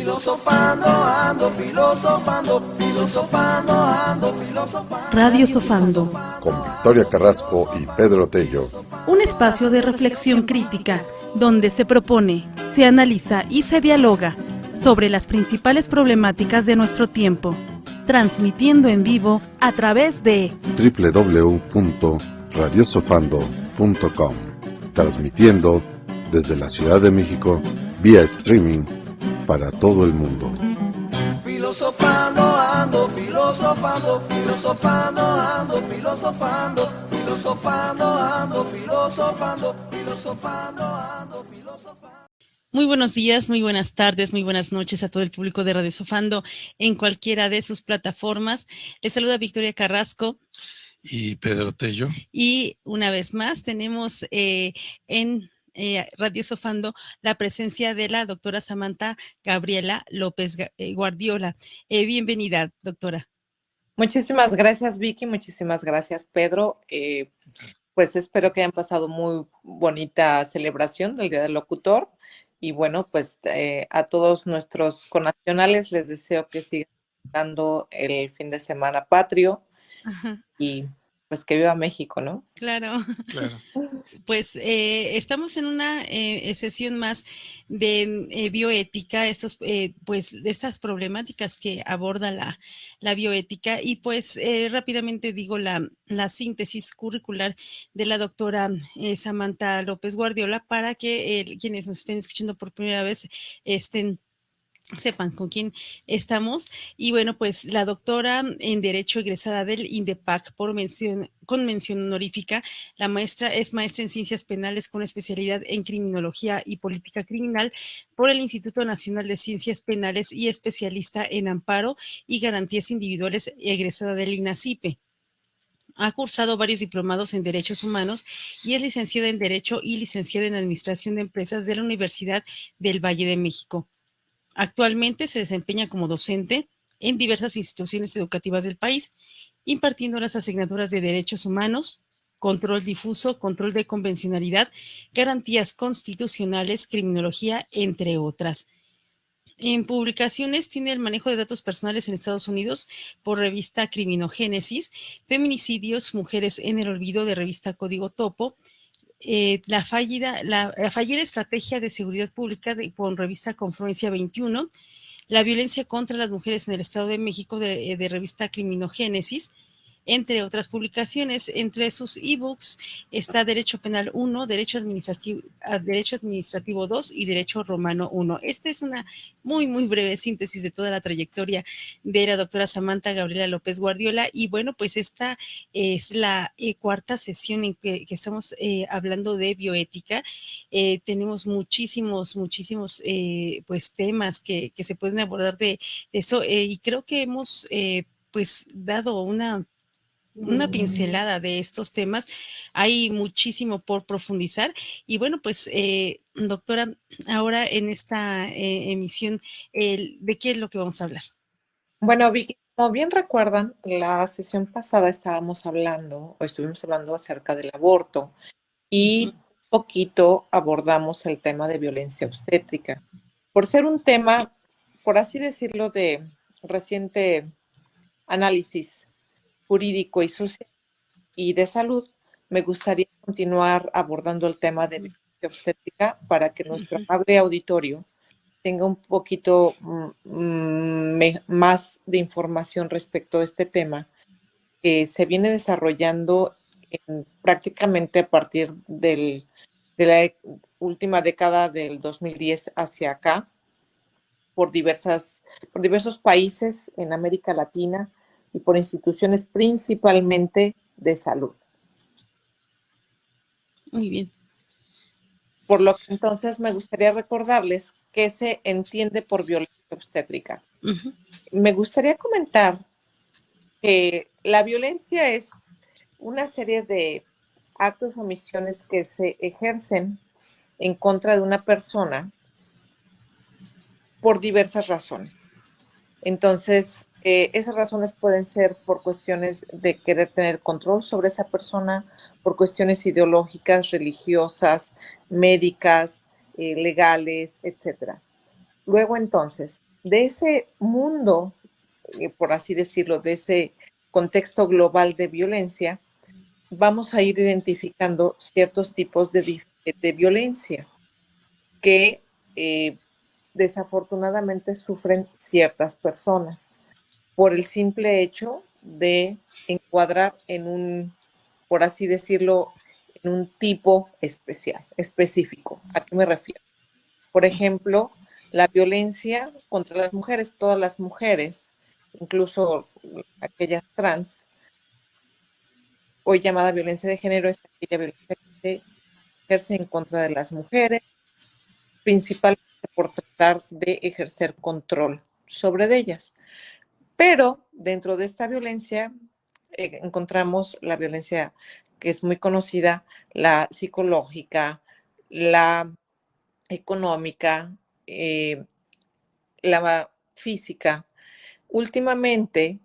Filosofando, ando filosofando, filosofando, ando filosofando. Radio Sofando. Con Victoria Carrasco y Pedro Tello. Un espacio de reflexión crítica, donde se propone, se analiza y se dialoga sobre las principales problemáticas de nuestro tiempo, transmitiendo en vivo a través de www.radiosofando.com, transmitiendo desde la Ciudad de México vía streaming para todo el mundo. Filosofando, ando filosofando, filosofando, ando filosofando, filosofando, ando filosofando, filosofando, ando filosofando. Muy buenos días, muy buenas tardes, muy buenas noches a todo el público de Radio Sofando en cualquiera de sus plataformas. Les saluda Victoria Carrasco y Pedro Tello. Y una vez más tenemos en Radio Sofando la presencia de la doctora Samantha Gabriela López Guardiola. Bienvenida, doctora. Muchísimas gracias, Vicky. Muchísimas gracias, Pedro. Pues espero que hayan pasado muy bonita celebración del Día del Locutor. Y bueno, pues a todos nuestros connacionales les deseo que sigan dando el fin de semana patrio. Ajá. Y pues que viva México, ¿no? Claro. Pues estamos en una sesión más de bioética, pues de estas problemáticas que aborda la bioética, y pues rápidamente digo la síntesis curricular de la doctora Samantha López Guardiola para que quienes nos estén escuchando por primera vez sepan con quién estamos. Y bueno, pues la doctora en Derecho egresada del INDEPAC con mención honorífica, es maestra en Ciencias Penales con especialidad en Criminología y Política Criminal por el Instituto Nacional de Ciencias Penales y especialista en Amparo y Garantías Individuales, egresada del INACIPE. Ha cursado varios diplomados en Derechos Humanos y es licenciada en Derecho y licenciada en Administración de Empresas de la Universidad del Valle de México. Actualmente se desempeña como docente en diversas instituciones educativas del país, impartiendo las asignaturas de Derechos Humanos, Control Difuso, Control de Convencionalidad, Garantías Constitucionales, Criminología, entre otras. En publicaciones tiene el manejo de datos personales en Estados Unidos por revista Criminogénesis, Feminicidios, Mujeres en el Olvido de revista Código Topo, la fallida estrategia de seguridad pública con revista Confluencia 21, la violencia contra las mujeres en el Estado de México de revista Criminogénesis, entre otras publicaciones. Entre sus ebooks está Derecho Penal 1, Derecho Administrativo 2 y Derecho Romano 1. Esta es una muy, muy breve síntesis de toda la trayectoria de la doctora Samantha Gabriela López Guardiola. Y bueno, pues esta es la cuarta sesión en que estamos hablando de bioética. Tenemos muchísimos pues temas que se pueden abordar de eso, y creo que hemos pues dado una pincelada de estos temas. Hay muchísimo por profundizar y bueno, pues doctora, ahora en esta emisión, ¿de qué es lo que vamos a hablar? Bueno, Vicky, como bien recuerdan, la sesión pasada estuvimos hablando acerca del aborto y un poquito abordamos el tema de violencia obstétrica. Por ser un tema, por así decirlo, de reciente análisis jurídico y social y de salud, me gustaría continuar abordando el tema de violencia obstétrica para que nuestro amable auditorio tenga un poquito más de información respecto a este tema que se viene desarrollando prácticamente a partir de la última década del 2010 hacia acá por diversos países en América Latina y por instituciones principalmente de salud. Muy bien. Por lo que entonces me gustaría recordarles qué se entiende por violencia obstétrica. Uh-huh. Me gustaría comentar que la violencia es una serie de actos o omisiones que se ejercen en contra de una persona por diversas razones. Entonces, esas razones pueden ser por cuestiones de querer tener control sobre esa persona, por cuestiones ideológicas, religiosas, médicas, legales, etc. Luego, entonces, de ese mundo, por así decirlo, de ese contexto global de violencia, vamos a ir identificando ciertos tipos de violencia que desafortunadamente sufren ciertas personas por el simple hecho de encuadrar en un, por así decirlo, en un tipo especial, específico. ¿A qué me refiero? Por ejemplo, la violencia contra las mujeres, todas las mujeres, incluso aquellas trans, hoy llamada violencia de género, es aquella violencia que se ejerce en contra de las mujeres, principalmente por tratar de ejercer control sobre ellas. Pero dentro de esta violencia encontramos la violencia que es muy conocida, la psicológica, la económica, la física. Últimamente,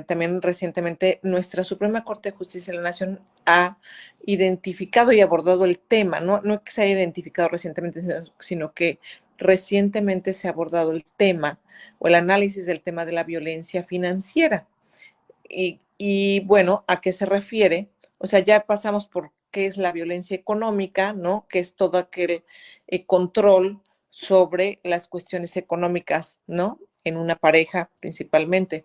también recientemente, nuestra Suprema Corte de Justicia de la Nación ha identificado y abordado el tema, no que se haya identificado recientemente, sino que recientemente se ha abordado el tema o el análisis del tema de la violencia financiera. Y bueno, ¿a qué se refiere? O sea, ya pasamos por qué es la violencia económica, ¿no? Que es todo aquel control sobre las cuestiones económicas, ¿no? En una pareja principalmente,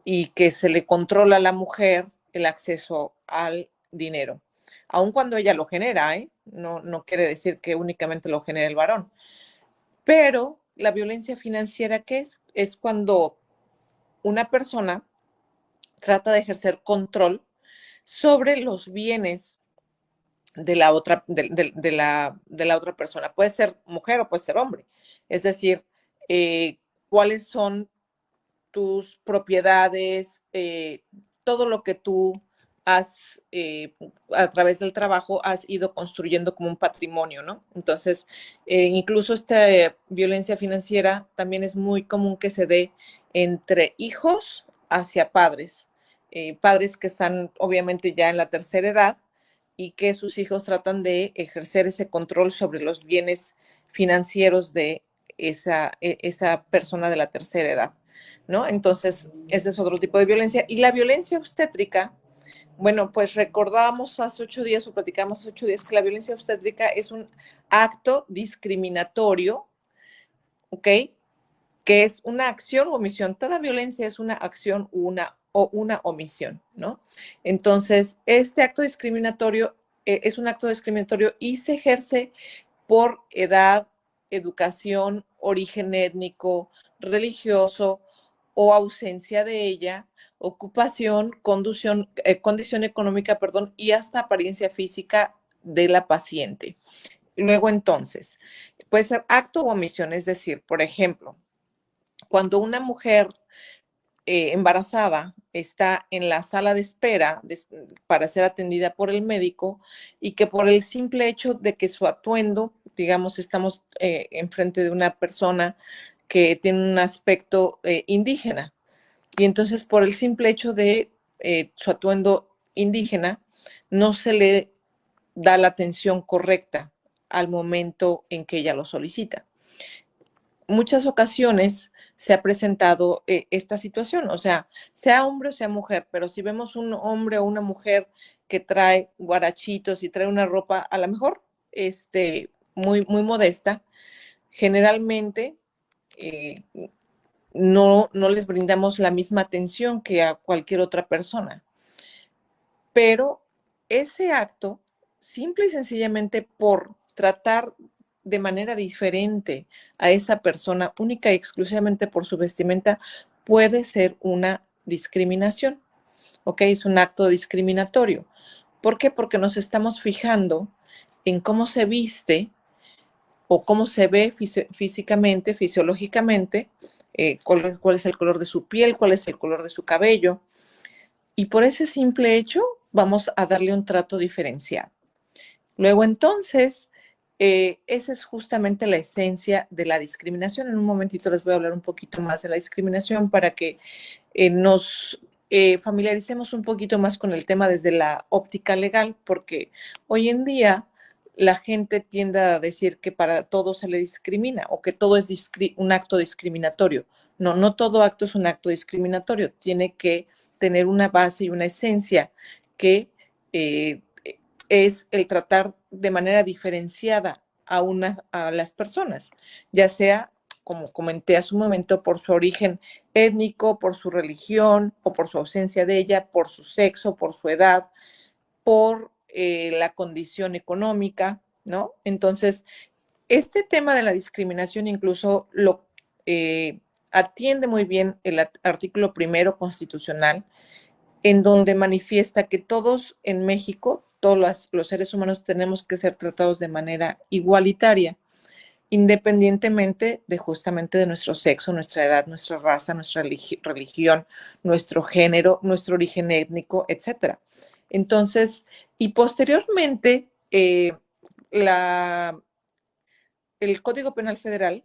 y que se le controla a la mujer el acceso al dinero, aun cuando ella lo genera, ¿eh? No quiere decir que únicamente lo genere el varón. Pero la violencia financiera, ¿qué es? Es cuando una persona trata de ejercer control sobre los bienes de la otra, de la otra persona. Puede ser mujer o puede ser hombre. Es decir, cuáles son tus propiedades, todo lo que tú has, a través del trabajo, has ido construyendo como un patrimonio, ¿no? Entonces, incluso esta violencia financiera también es muy común que se dé entre hijos hacia padres, padres que están obviamente ya en la tercera edad y que sus hijos tratan de ejercer ese control sobre los bienes financieros de esa persona de la tercera edad, ¿no? Entonces, ese es otro tipo de violencia. Y la violencia obstétrica, bueno, pues recordábamos hace 8 días o platicamos hace 8 días que la violencia obstétrica es un acto discriminatorio, ¿ok? Que es una acción o omisión. Toda violencia es una acción o una omisión, ¿no? Entonces, este acto discriminatorio es un acto discriminatorio y se ejerce por edad, educación, origen étnico, religioso o ausencia de ella, ocupación, condición económica, perdón, y hasta apariencia física de la paciente. Luego, entonces, puede ser acto o omisión, es decir, por ejemplo, cuando una mujer embarazada está en la sala de espera para ser atendida por el médico y que por el simple hecho de que su atuendo, digamos, estamos enfrente de una persona que tiene un aspecto indígena y entonces por el simple hecho de su atuendo indígena no se le da la atención correcta al momento en que ella lo solicita. Muchas ocasiones se ha presentado esta situación, o sea hombre o sea mujer, pero si vemos un hombre o una mujer que trae guarachitos y trae una ropa a lo mejor muy, muy modesta, generalmente no les brindamos la misma atención que a cualquier otra persona. Pero ese acto, simple y sencillamente por tratar de manera diferente a esa persona, única y exclusivamente por su vestimenta, puede ser una discriminación, ¿ok? Es un acto discriminatorio. ¿Por qué? Porque nos estamos fijando en cómo se viste o cómo se ve físicamente, fisiológicamente, cuál es el color de su piel, cuál es el color de su cabello. Y por ese simple hecho vamos a darle un trato diferenciado. Luego, entonces, esa es justamente la esencia de la discriminación. En un momentito les voy a hablar un poquito más de la discriminación para que nos familiaricemos un poquito más con el tema desde la óptica legal, porque hoy en día la gente tiende a decir que para todo se le discrimina o que todo es un acto discriminatorio. No, no todo acto es un acto discriminatorio. Tiene que tener una base y una esencia que es el tratar de manera diferenciada a las personas, ya sea, como comenté hace un momento, por su origen étnico, por su religión o por su ausencia de ella, por su sexo, por su edad, por la condición económica, ¿no? Entonces, este tema de la discriminación incluso lo atiende muy bien el artículo primero constitucional, en donde manifiesta que todos en México, todos los seres humanos tenemos que ser tratados de manera igualitaria, independientemente de justamente de nuestro sexo, nuestra edad, nuestra raza, nuestra religión, nuestro género, nuestro origen étnico, etcétera. Entonces, y posteriormente, el Código Penal Federal,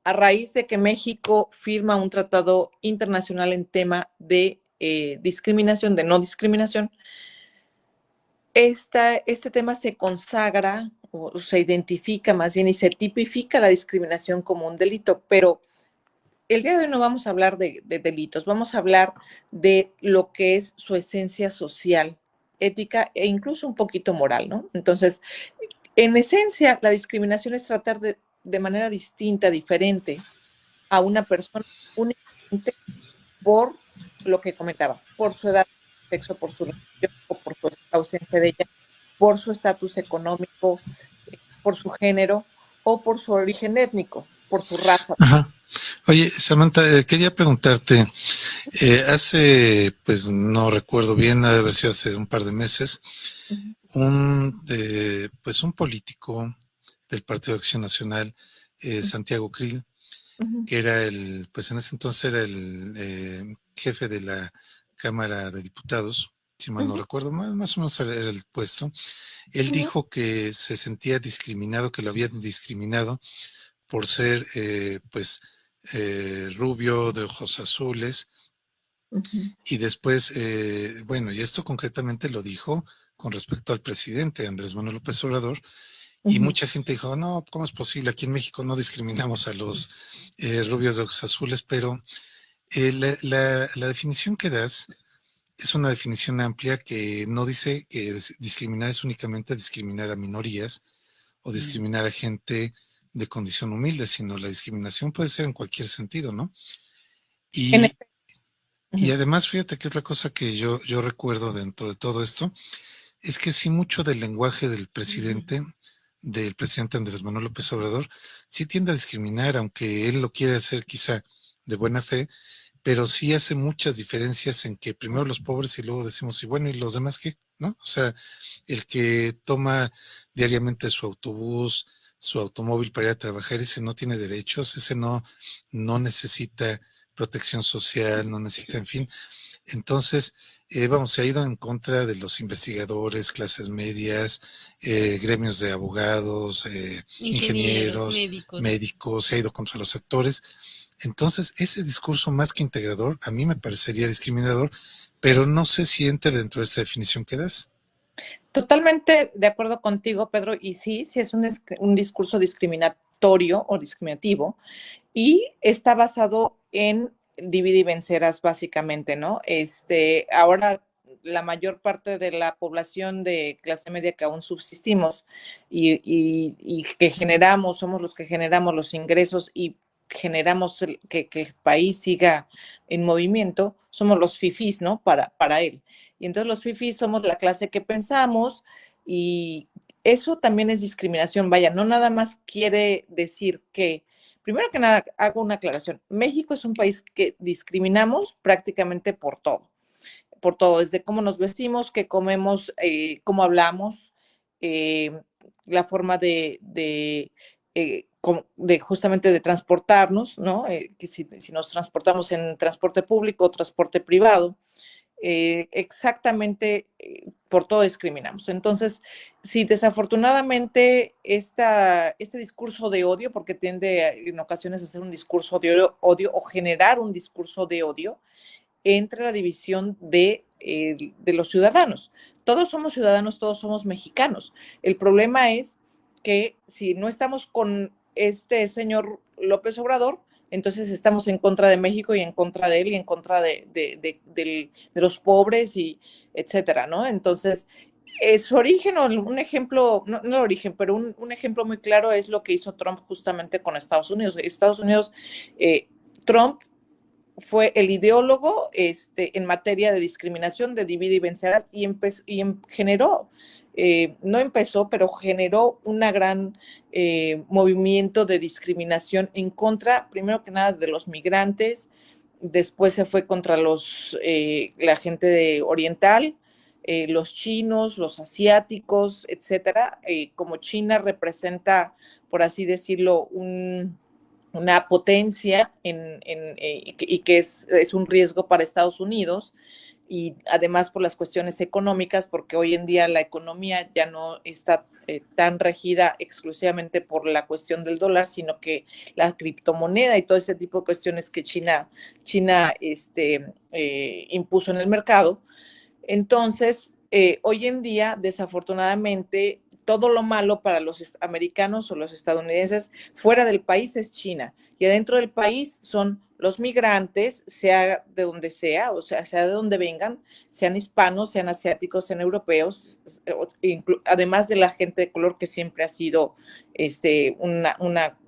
a raíz de que México firma un tratado internacional en tema de discriminación, de no discriminación, este tema se consagra o se identifica más bien y se tipifica la discriminación como un delito, pero el día de hoy no vamos a hablar de delitos, vamos a hablar de lo que es su esencia social, ética e incluso un poquito moral, ¿no? Entonces, en esencia, la discriminación es tratar de manera distinta, diferente a una persona únicamente por lo que comentaba, por su edad, sexo, por su religión o por su ausencia de ella, por su estatus económico, por su género o por su origen étnico, por su raza. Ajá. Oye, Samantha, quería preguntarte, pues no recuerdo bien, ha de haber sido hace un par de meses, pues un político del Partido de Acción Nacional, Santiago Krill, que era pues en ese entonces era el jefe de la Cámara de Diputados, si mal no recuerdo, más o menos era el puesto. Él dijo que se sentía discriminado, que lo habían discriminado por ser, pues, rubio, de ojos azules. Y después, bueno, y esto concretamente lo dijo con respecto al presidente Andrés Manuel López Obrador, y mucha gente dijo, no, ¿cómo es posible? Aquí en México no discriminamos a los rubios de ojos azules, pero la definición que das es una definición amplia que no dice que discriminar es únicamente discriminar a minorías o discriminar a gente de condición humilde, sino la discriminación puede ser en cualquier sentido, ¿no? Y además, fíjate que es la cosa que yo recuerdo dentro de todo esto, es que sí mucho del lenguaje del presidente Andrés Manuel López Obrador, sí tiende a discriminar, aunque él lo quiere hacer quizá de buena fe, pero sí hace muchas diferencias en que primero los pobres y luego decimos, y bueno, ¿y los demás qué? ¿No? O sea, el que toma diariamente su autobús, su automóvil para ir a trabajar, ese no tiene derechos, ese no necesita protección social, no necesita, en fin. Entonces, vamos, se ha ido en contra de los investigadores, clases medias, gremios de abogados, ingenieros, médicos, se ha ido contra los actores. Entonces, ese discurso más que integrador, a mí me parecería discriminador, pero no sé si entra dentro de esta definición que das. Totalmente de acuerdo contigo, Pedro, y sí es un discurso discriminatorio o discriminativo, y está basado en divide y vencerás, básicamente, ¿no? Ahora la mayor parte de la población de clase media que aún subsistimos y que somos los que generamos los ingresos y generamos que el país siga en movimiento, somos los fifís, ¿no? Para él. Y entonces los fifís somos la clase que pensamos, y eso también es discriminación. Vaya, no nada más quiere decir que, primero que nada, hago una aclaración. México es un país que discriminamos prácticamente por todo, desde cómo nos vestimos, qué comemos, cómo hablamos, la forma justamente de transportarnos, ¿no? Que si nos transportamos en transporte público o transporte privado, exactamente por todo discriminamos. Entonces, si desafortunadamente este discurso de odio, porque tiende en ocasiones a ser un discurso de odio o generar un discurso de odio, entra la división de de los ciudadanos. Todos somos ciudadanos, todos somos mexicanos. El problema es que si no estamos con este señor López Obrador, entonces estamos en contra de México y en contra de él y en contra de los pobres y etcétera, ¿no? Entonces, su origen o un ejemplo, no origen, pero un ejemplo muy claro es lo que hizo Trump justamente con Estados Unidos. Estados Unidos, Trump fue el ideólogo en materia de discriminación, de divide y vencerás, y generó, no empezó, pero generó una gran movimiento de discriminación en contra, primero que nada, de los migrantes, después se fue contra la gente oriental, los chinos, los asiáticos, etcétera. Como China representa, por así decirlo, una potencia y que es un riesgo para Estados Unidos, y además por las cuestiones económicas, porque hoy en día la economía ya no está tan regida exclusivamente por la cuestión del dólar, sino que la criptomoneda y todo este tipo de cuestiones que China impuso en el mercado. Entonces, hoy en día, desafortunadamente, todo lo malo para los americanos o los estadounidenses fuera del país es China, y adentro del país son los migrantes, sea de donde sea, o sea de donde vengan, sean hispanos, sean asiáticos, sean europeos, además de la gente de color que siempre ha sido una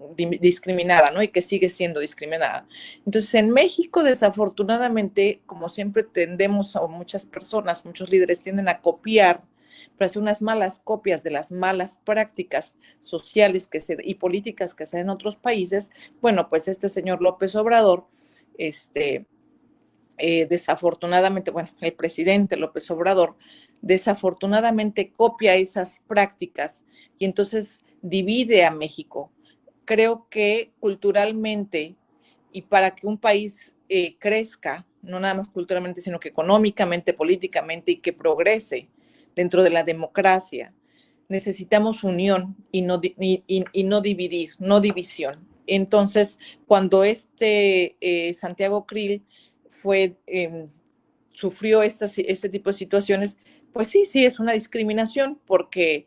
discriminada, ¿no? Y que sigue siendo discriminada. Entonces, en México, desafortunadamente, como siempre tendemos, o muchas personas, muchos líderes tienden a copiar, pero hacer unas malas copias de las malas prácticas sociales y políticas que se dan en otros países. Bueno, pues este señor López Obrador, desafortunadamente, bueno, el presidente López Obrador, desafortunadamente copia esas prácticas y entonces divide a México. Creo que culturalmente, y para que un país crezca, no nada más culturalmente, sino que económicamente, políticamente, y que progrese dentro de la democracia, necesitamos unión y no dividir, no división. Entonces, cuando Santiago Krill sufrió este tipo de situaciones, pues sí, es una discriminación, porque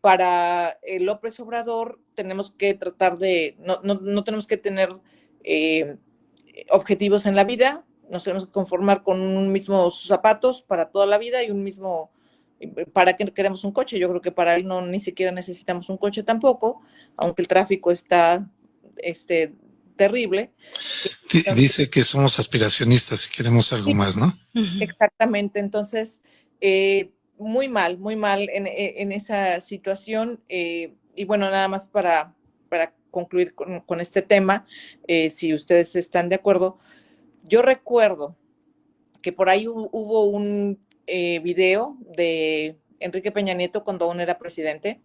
para López Obrador tenemos que tratar no tenemos que tener objetivos en la vida, nos tenemos que conformar con un mismo zapatos para toda la vida y un mismo. ¿Para qué queremos un coche? Yo creo que para él ni siquiera necesitamos un coche tampoco, aunque el tráfico está terrible. Dice que somos aspiracionistas y queremos algo más, ¿no? Exactamente. Entonces, muy mal en esa situación. Y bueno, nada más para concluir con este tema, si ustedes están de acuerdo, yo recuerdo que por ahí hubo un video de Enrique Peña Nieto cuando aún era presidente,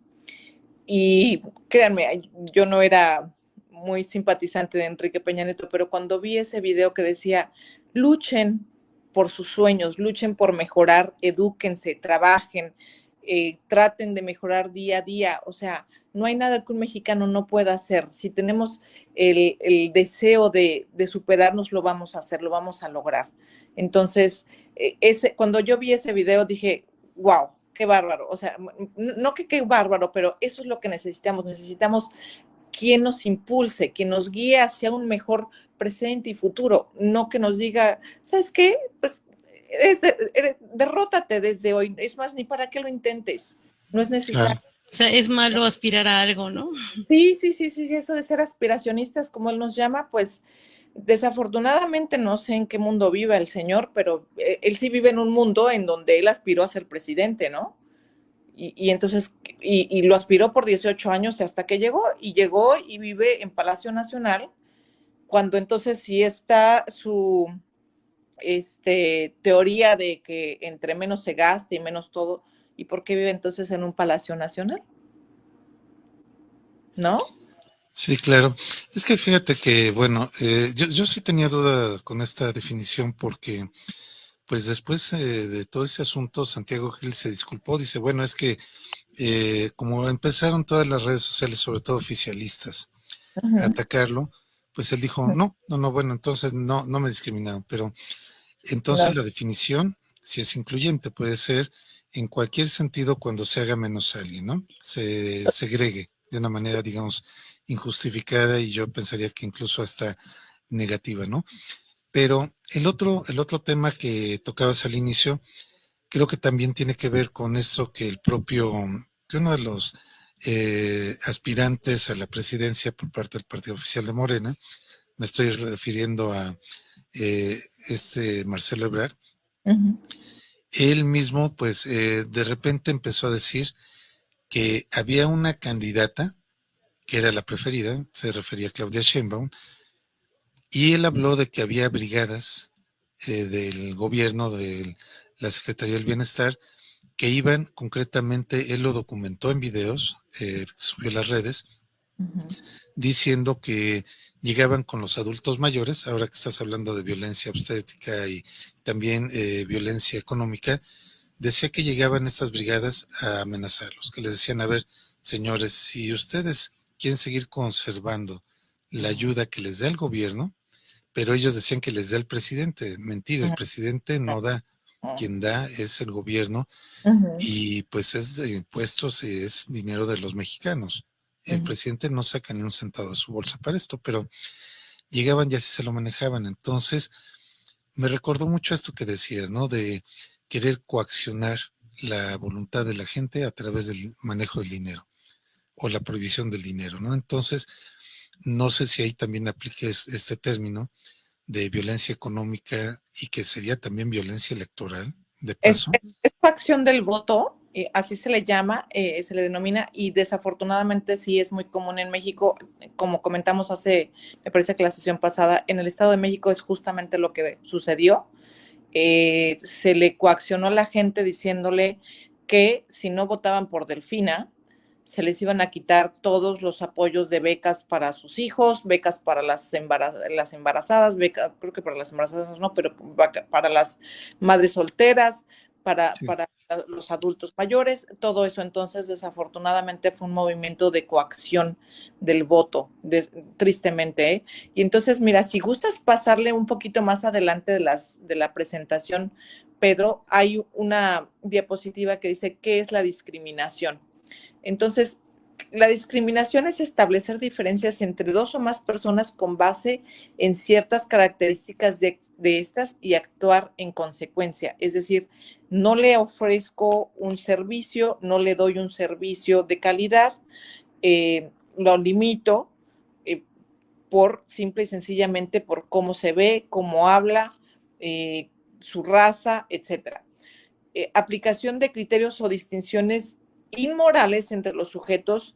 y créanme, yo no era muy simpatizante de Enrique Peña Nieto, pero cuando vi ese video que decía, luchen por sus sueños, luchen por mejorar, edúquense, trabajen, traten de mejorar día a día, o sea, no hay nada que un mexicano no pueda hacer. Si tenemos el deseo de superarnos, lo vamos a hacer, lo vamos a lograr. Entonces, cuando yo vi ese video dije, wow, qué bárbaro. O sea, no que qué bárbaro, pero eso es lo que necesitamos. Necesitamos quien nos impulse, quien nos guíe hacia un mejor presente y futuro, no que nos diga, ¿sabes qué? Pues derrótate desde hoy. Es más, ni para qué lo intentes. No es necesario. Claro. O sea, es malo aspirar a algo, ¿no? Sí, eso de ser aspiracionistas, como él nos llama, pues desafortunadamente no sé en qué mundo vive el señor, pero él sí vive en un mundo en donde él aspiró a ser presidente, ¿no? Y entonces, y lo aspiró por 18 años hasta que llegó y vive en Palacio Nacional, cuando entonces sí está su teoría de que entre menos se gaste y menos todo. ¿Y por qué vive entonces en un Palacio Nacional? ¿No? Sí, claro. Es que fíjate que, bueno, yo sí tenía duda con esta definición, porque pues después de todo ese asunto, Santiago Krill se disculpó, dice, bueno, es que como empezaron todas las redes sociales, sobre todo oficialistas, a atacarlo, pues él dijo, no, bueno, entonces no me discriminaron, pero entonces la definición si es incluyente, puede ser en cualquier sentido cuando se haga menos a alguien, ¿no? Se segregue de una manera, digamos, injustificada y yo pensaría que incluso hasta negativa, ¿no? Pero el otro tema que tocabas al inicio, creo que también tiene que ver con eso que uno de los aspirantes a la presidencia por parte del partido oficial de Morena, me estoy refiriendo a Marcelo Ebrard, él mismo, pues, de repente empezó a decir que había una candidata que era la preferida, se refería a Claudia Sheinbaum, y él habló de que había brigadas del gobierno, de la Secretaría del Bienestar, que iban concretamente, él lo documentó en videos, subió a las redes, diciendo que llegaban con los adultos mayores, ahora que estás hablando de violencia obstétrica y también violencia económica, decía que llegaban estas brigadas a amenazarlos, que les decían, a ver, señores, si ustedes quieren seguir conservando la ayuda que les da el gobierno, pero ellos decían que les da el presidente. Mentira, el presidente no da, quien da es el gobierno y pues es de impuestos y es dinero de los mexicanos. El presidente no saca ni un centavo de su bolsa para esto, pero llegaban y así se lo manejaban. Entonces, me recordó mucho esto que decías, ¿no? De querer coaccionar la voluntad de la gente a través del manejo del dinero o la prohibición del dinero, ¿no? Entonces, no sé si ahí también apliques este término de violencia económica y que sería también violencia electoral, de paso. Es coacción del voto, así se le llama, se le denomina, y desafortunadamente sí es muy común en México, como comentamos me parece que la sesión pasada, en el Estado de México es justamente lo que sucedió. Se le coaccionó a la gente diciéndole que si no votaban por Delfina, se les iban a quitar todos los apoyos de becas para sus hijos, becas para las embarazadas, creo que para las embarazadas no, pero para las madres solteras, para los adultos mayores, todo eso. Entonces, desafortunadamente fue un movimiento de coacción del voto, tristemente, ¿eh? Y entonces, mira, si gustas pasarle un poquito más adelante de la presentación, Pedro, hay una diapositiva que dice, ¿qué es la discriminación? Entonces, la discriminación es establecer diferencias entre dos o más personas con base en ciertas características de estas y actuar en consecuencia. Es decir, no le ofrezco un servicio, no le doy un servicio de calidad, lo limito por simple y sencillamente por cómo se ve, cómo habla, su raza, etcétera. Aplicación de criterios o distinciones inmorales entre los sujetos,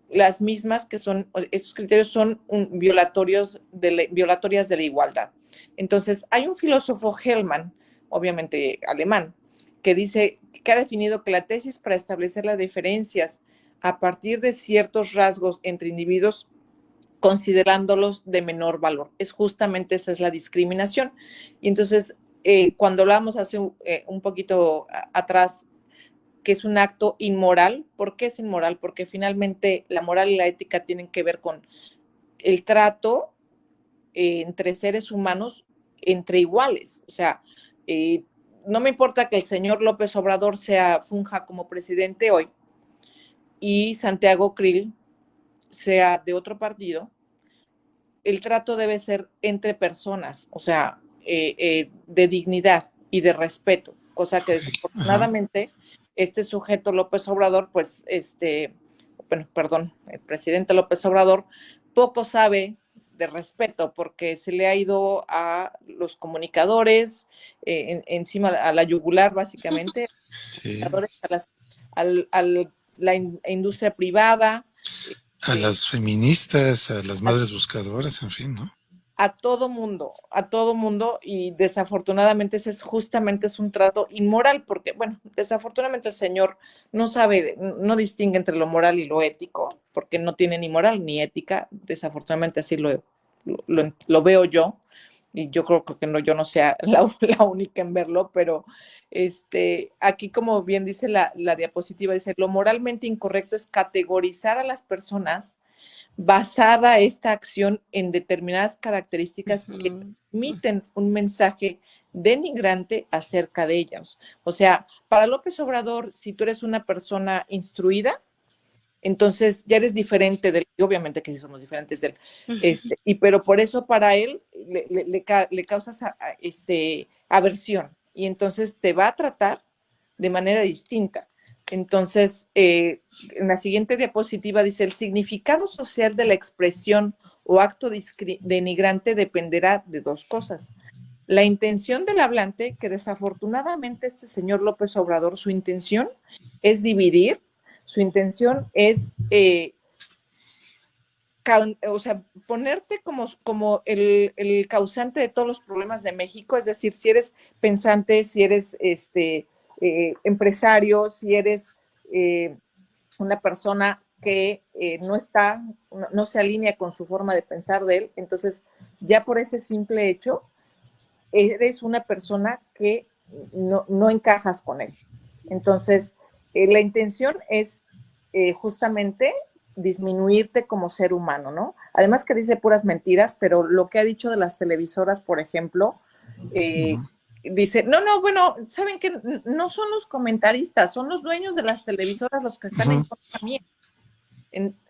las mismas que son, estos criterios son violatorias de la igualdad. Entonces, hay un filósofo Hellman, obviamente alemán, que dice, que ha definido que la tesis para establecer las diferencias a partir de ciertos rasgos entre individuos, considerándolos de menor valor. Justamente esa es la discriminación. Y entonces, cuando hablábamos hace un poquito atrás, que es un acto inmoral. ¿Por qué es inmoral? Porque finalmente la moral y la ética tienen que ver con el trato entre seres humanos, entre iguales. O sea, no me importa que el señor López Obrador funja como presidente hoy y Santiago Krill sea de otro partido, el trato debe ser entre personas, o sea, de dignidad y de respeto, cosa que desafortunadamente este sujeto López Obrador, pues, el presidente López Obrador, poco sabe de respeto porque se le ha ido a los comunicadores encima a la yugular, básicamente, a la industria privada, a las feministas, a las madres buscadoras, en fin, ¿no? a todo mundo, y desafortunadamente justamente es un trato inmoral, porque, bueno, desafortunadamente el señor no sabe, no distingue entre lo moral y lo ético, porque no tiene ni moral ni ética, desafortunadamente así lo veo yo, y yo creo que no, yo no sea la única en verlo, pero aquí, como bien dice la diapositiva, dice, lo moralmente incorrecto es categorizar a las personas basada esta acción en determinadas características que Ujú. emiten un mensaje denigrante acerca de ellas. O sea, para López Obrador, si tú eres una persona instruida, entonces ya eres diferente de él, y obviamente que sí somos diferentes de él, pero por eso para él le causas aversión, y entonces te va a tratar de manera distinta. Entonces, en la siguiente diapositiva dice, el significado social de la expresión o acto denigrante dependerá de dos cosas. La intención del hablante, que desafortunadamente este señor López Obrador, su intención es dividir, su intención es, o sea, ponerte como el causante de todos los problemas de México, es decir, si eres pensante, si eres empresario, si eres una persona que no se alinea con su forma de pensar de él, entonces ya por ese simple hecho, eres una persona que no encajas con él. Entonces, la intención es justamente disminuirte como ser humano, ¿no? Además que dice puras mentiras, pero lo que ha dicho de las televisoras, por ejemplo, dice, bueno, ¿saben qué? No son los comentaristas, son los dueños de las televisoras los que están en contra mía.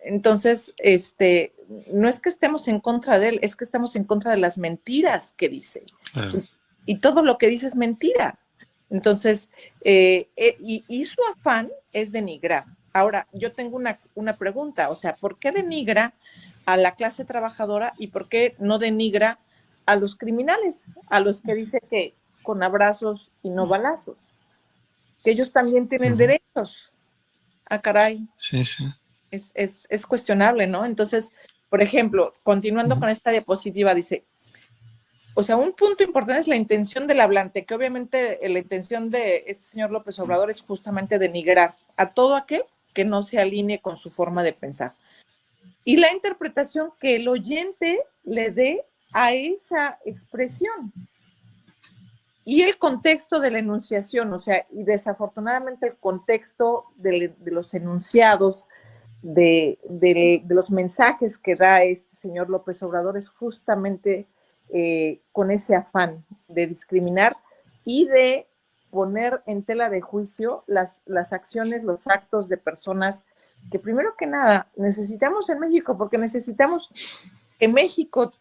Entonces, no es que estemos en contra de él, es que estamos en contra de las mentiras que dice. Claro. Y todo lo que dice es mentira. Entonces, y su afán es denigrar. Ahora, yo tengo una pregunta, o sea, ¿por qué denigra a la clase trabajadora y por qué no denigra a los criminales, a los que dice que con abrazos y no balazos? Que ellos también tienen derechos. Ah, caray. Sí, sí. Es cuestionable, ¿no? Entonces, por ejemplo, continuando con esta diapositiva, dice, o sea, un punto importante es la intención del hablante, que obviamente la intención de este señor López Obrador es justamente denigrar a todo aquel que no se alinee con su forma de pensar. Y la interpretación que el oyente le dé a esa expresión. Y el contexto de la enunciación, o sea, y desafortunadamente el contexto de los enunciados, de los mensajes que da este señor López Obrador es justamente con ese afán de discriminar y de poner en tela de juicio las acciones, los actos de personas que primero que nada necesitamos en México, porque necesitamos que México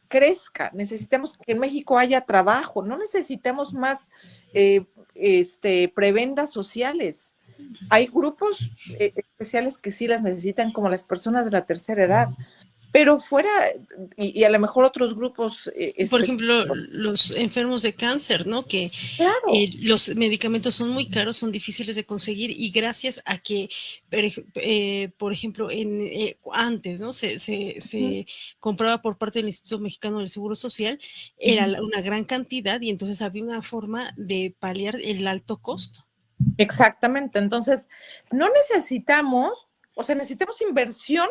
crezca, necesitamos que en México haya trabajo, no necesitamos más prebendas sociales. Hay grupos especiales que sí las necesitan, como las personas de la tercera edad, pero fuera, y a lo mejor otros grupos. Por ejemplo, los enfermos de cáncer, ¿no? Que claro. Los medicamentos son muy caros, son difíciles de conseguir y gracias a que, por ejemplo, antes, ¿no? Se compraba por parte del Instituto Mexicano del Seguro Social, era una gran cantidad y entonces había una forma de paliar el alto costo. Exactamente, entonces no necesitamos, o sea, necesitamos inversión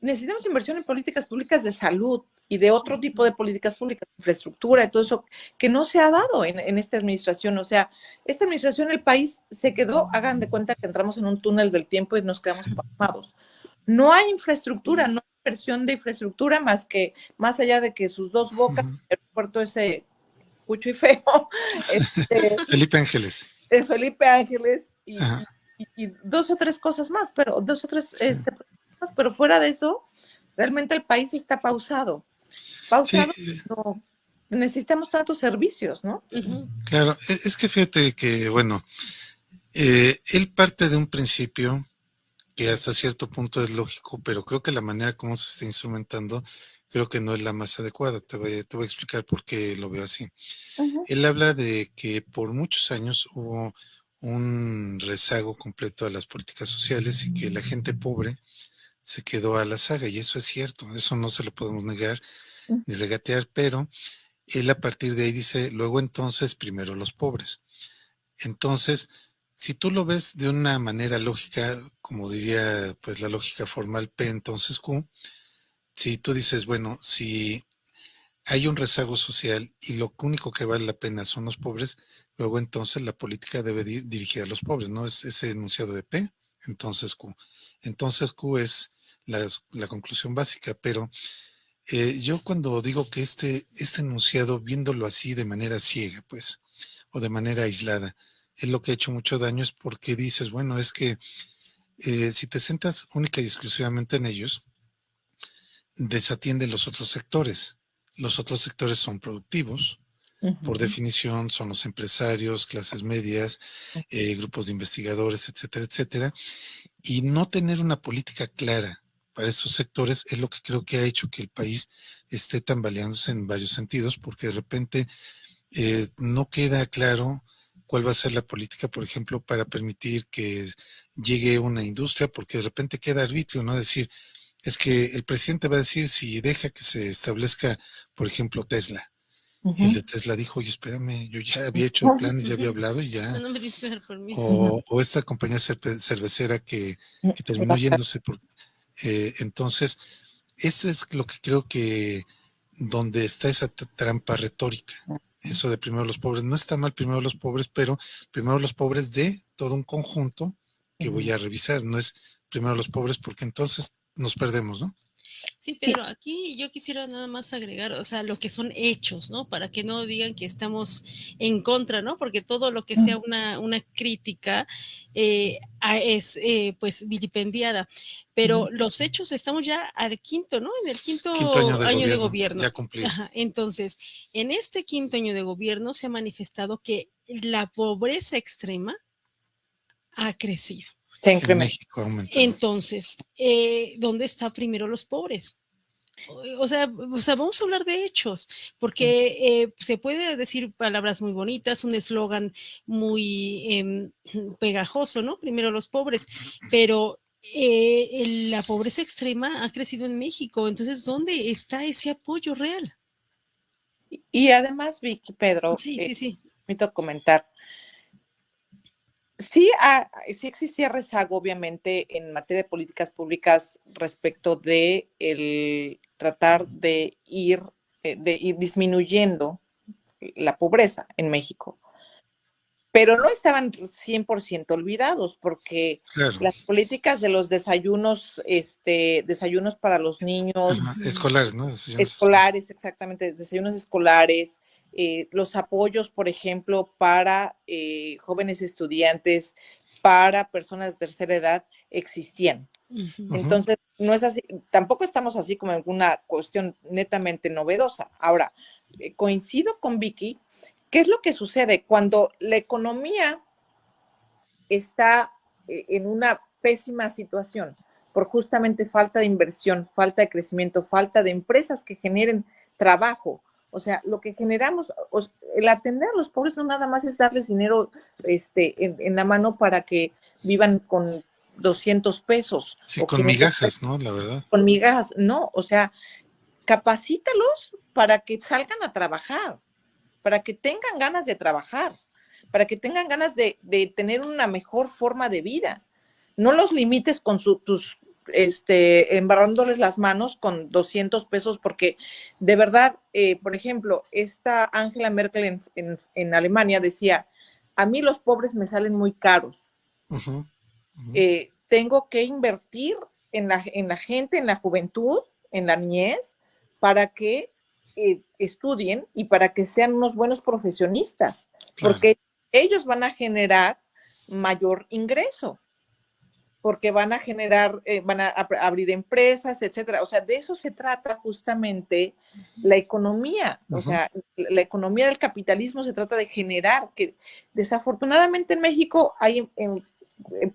en políticas públicas de salud y de otro tipo de políticas públicas, infraestructura y todo eso, que no se ha dado en esta administración. O sea, esta administración, el país se quedó, hagan de cuenta que entramos en un túnel del tiempo y nos quedamos pasmados. No hay infraestructura, no hay inversión de infraestructura más allá de que sus dos bocas, el aeropuerto ese cucho y feo, Felipe Ángeles. Felipe Ángeles y dos o tres cosas más, pero pero fuera de eso, realmente el país está pausado. No, necesitamos tantos servicios, ¿no? Claro, es que fíjate que, bueno, él parte de un principio que hasta cierto punto es lógico, pero creo que la manera como se está instrumentando, creo que no es la más adecuada. Te voy a explicar por qué lo veo así. Él habla de que por muchos años hubo un rezago completo a las políticas sociales y que la gente pobre se quedó a la saga, y eso es cierto, eso no se lo podemos negar ni regatear, pero él a partir de ahí dice, luego entonces primero los pobres. Entonces, si tú lo ves de una manera lógica, como diría pues la lógica formal P entonces Q, si tú dices, bueno, si hay un rezago social y lo único que vale la pena son los pobres, luego entonces la política debe dirigida a los pobres, ¿no? Es ese enunciado de P, entonces Q. Entonces Q es la conclusión básica, pero yo cuando digo que este enunciado, viéndolo así de manera ciega, pues, o de manera aislada, es lo que ha hecho mucho daño, es porque dices, bueno, es que si te centras única y exclusivamente en ellos, desatiende los otros sectores. Los otros sectores son productivos, por definición son los empresarios, clases medias, grupos de investigadores, etcétera, etcétera, y no tener una política clara para esos sectores es lo que creo que ha hecho que el país esté tambaleándose en varios sentidos, porque de repente no queda claro cuál va a ser la política, por ejemplo, para permitir que llegue una industria, porque de repente queda arbitrio, ¿no? Decir, es que el presidente va a decir si deja que se establezca, por ejemplo, Tesla. Y el de Tesla dijo, oye, espérame, yo ya había hecho planes, ya había hablado y ya. No me diste el permiso. O esta compañía cervecera que terminó yéndose por... entonces, eso es lo que creo que donde está esa trampa retórica. Eso de primero los pobres. No está mal primero los pobres, pero primero los pobres de todo un conjunto que voy a revisar. No es primero los pobres porque entonces nos perdemos, ¿no? Sí, Pedro, aquí yo quisiera nada más agregar, o sea, lo que son hechos, ¿no? Para que no digan que estamos en contra, ¿no? Porque todo lo que sea una crítica es pues vilipendiada. Pero los hechos, estamos ya al quinto, ¿no? En el quinto año de gobierno. Ya cumplido. Ajá, entonces, en este quinto año de gobierno se ha manifestado que la pobreza extrema ha crecido. En México aumenta. Entonces, ¿dónde está primero los pobres? O sea, vamos a hablar de hechos, porque se puede decir palabras muy bonitas, un eslogan muy pegajoso, ¿no? Primero los pobres, pero la pobreza extrema ha crecido en México, entonces, ¿dónde está ese apoyo real? Y además, Vicky, Pedro, sí. permito comentar. Sí, sí existía rezago, obviamente, en materia de políticas públicas respecto de el tratar de ir disminuyendo la pobreza en México. Pero no estaban 100% olvidados, porque las políticas de los desayunos para los niños. Escolares, ¿no? Escolares, exactamente, desayunos escolares. Los apoyos, por ejemplo, para jóvenes estudiantes, para personas de tercera edad, existían. Entonces, no es así, tampoco estamos así como en una cuestión netamente novedosa. Ahora, coincido con Vicky. ¿Qué es lo que sucede? Cuando la economía está en una pésima situación por justamente falta de inversión, falta de crecimiento, falta de empresas que generen trabajo. O sea, lo que generamos, el atender a los pobres no nada más es darles dinero en la mano para que vivan con 200 pesos. Sí, con migajas, ¿no? La verdad. Con migajas, no. O sea, capacítalos para que salgan a trabajar, para que tengan ganas de trabajar, para que tengan ganas de tener una mejor forma de vida. No los limites con embarrándoles las manos con 200 pesos, porque de verdad, por ejemplo, esta Angela Merkel en Alemania decía, a mí los pobres me salen muy caros. Tengo que invertir en la gente, en la juventud, en la niñez, para que estudien y para que sean unos buenos profesionistas, porque ellos van a generar mayor ingreso, porque van a generar, van a abrir empresas, etcétera. O sea, de eso se trata justamente la economía. O sea, la economía del capitalismo se trata de generar, que desafortunadamente en México hay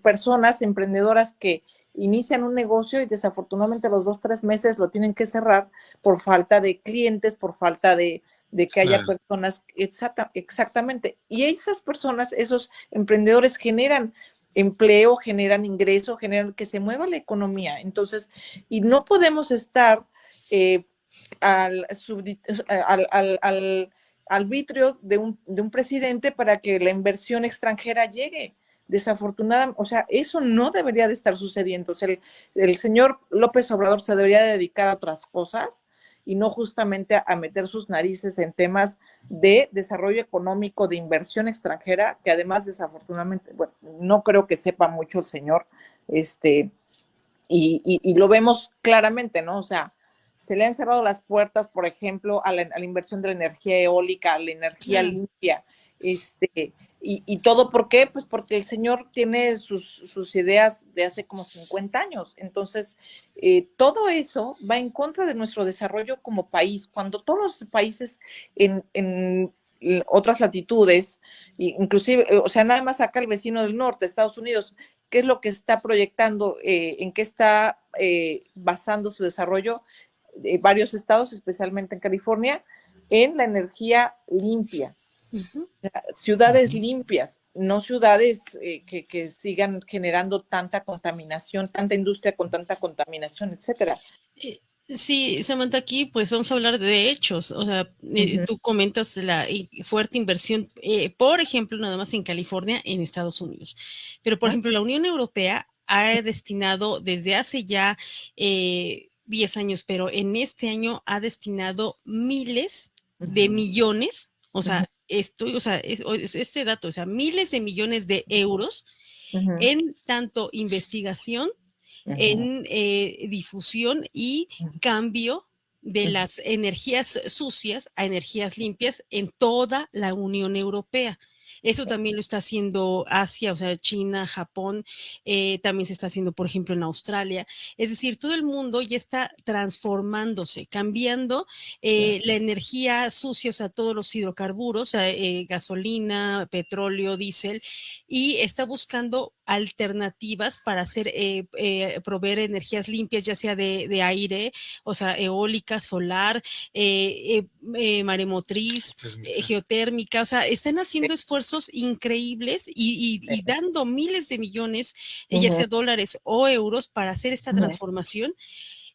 personas emprendedoras que inician un negocio y desafortunadamente a los 2-3 meses lo tienen que cerrar por falta de clientes, por falta de que haya personas, exactamente. Y esas personas, esos emprendedores generan empleo, generan ingreso, generan que se mueva la economía. Entonces, y no podemos estar al arbitrio de un presidente para que la inversión extranjera llegue. Desafortunadamente, o sea, eso no debería de estar sucediendo. O sea, el señor López Obrador se debería dedicar a otras cosas y no justamente a meter sus narices en temas de desarrollo económico, de inversión extranjera, que además desafortunadamente, bueno, no creo que sepa mucho el señor, y lo vemos claramente, ¿no? O sea, se le han cerrado las puertas, por ejemplo, a la inversión de la energía eólica, a la energía limpia, y todo ¿por qué? Pues porque el señor tiene sus ideas de hace como 50 años. Entonces, todo eso va en contra de nuestro desarrollo como país. Cuando todos los países en otras latitudes, inclusive, o sea, nada más acá el vecino del norte, Estados Unidos, ¿qué es lo que está proyectando? ¿En qué está basando su desarrollo? Varios estados, especialmente en California, en la energía limpia. Ciudades limpias, no ciudades que sigan generando tanta contaminación, tanta industria con tanta contaminación, etcétera. Sí, Samantha, aquí pues vamos a hablar de hechos. O sea, tú comentas la fuerte inversión, por ejemplo, nada más en California, en Estados Unidos. Pero, por ejemplo, la Unión Europea ha destinado desde hace ya 10 años, pero en este año ha destinado miles de millones, o sea, este dato, o sea, miles de millones de euros en tanto investigación, en difusión y cambio de las energías sucias a energías limpias en toda la Unión Europea. Eso también lo está haciendo Asia, o sea, China, Japón, también se está haciendo, por ejemplo, en Australia. Es decir, todo el mundo ya está transformándose, cambiando la energía sucia, o sea, todos los hidrocarburos, gasolina, petróleo, diésel, y está buscando alternativas para hacer, proveer energías limpias, ya sea de aire, o sea, eólica, solar, maremotriz, geotérmica, o sea, están haciendo esfuerzos increíbles y dando miles de millones, ya sea dólares o euros, para hacer esta transformación.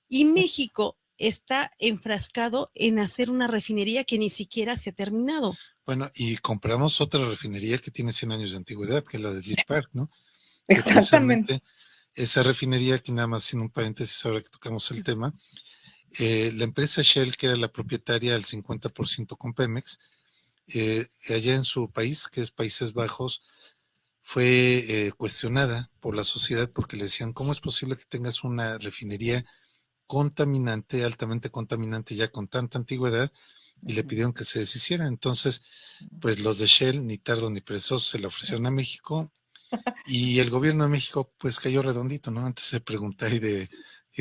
Y México está enfrascado en hacer una refinería que ni siquiera se ha terminado. Bueno, y compramos otra refinería que tiene 100 años de antigüedad, que es la de Deer Park, ¿no? Exactamente. Esa refinería, que nada más sin un paréntesis ahora que tocamos el tema, la empresa Shell, que era la propietaria al 50% con Pemex, allá en su país, que es Países Bajos, fue cuestionada por la sociedad porque le decían, ¿cómo es posible que tengas una refinería contaminante, altamente contaminante, ya con tanta antigüedad? Y le pidieron que se deshiciera. Entonces, pues los de Shell, ni tardo ni perezoso, se la ofrecieron a México, y el gobierno de México pues cayó redondito, ¿no? Antes de preguntar y de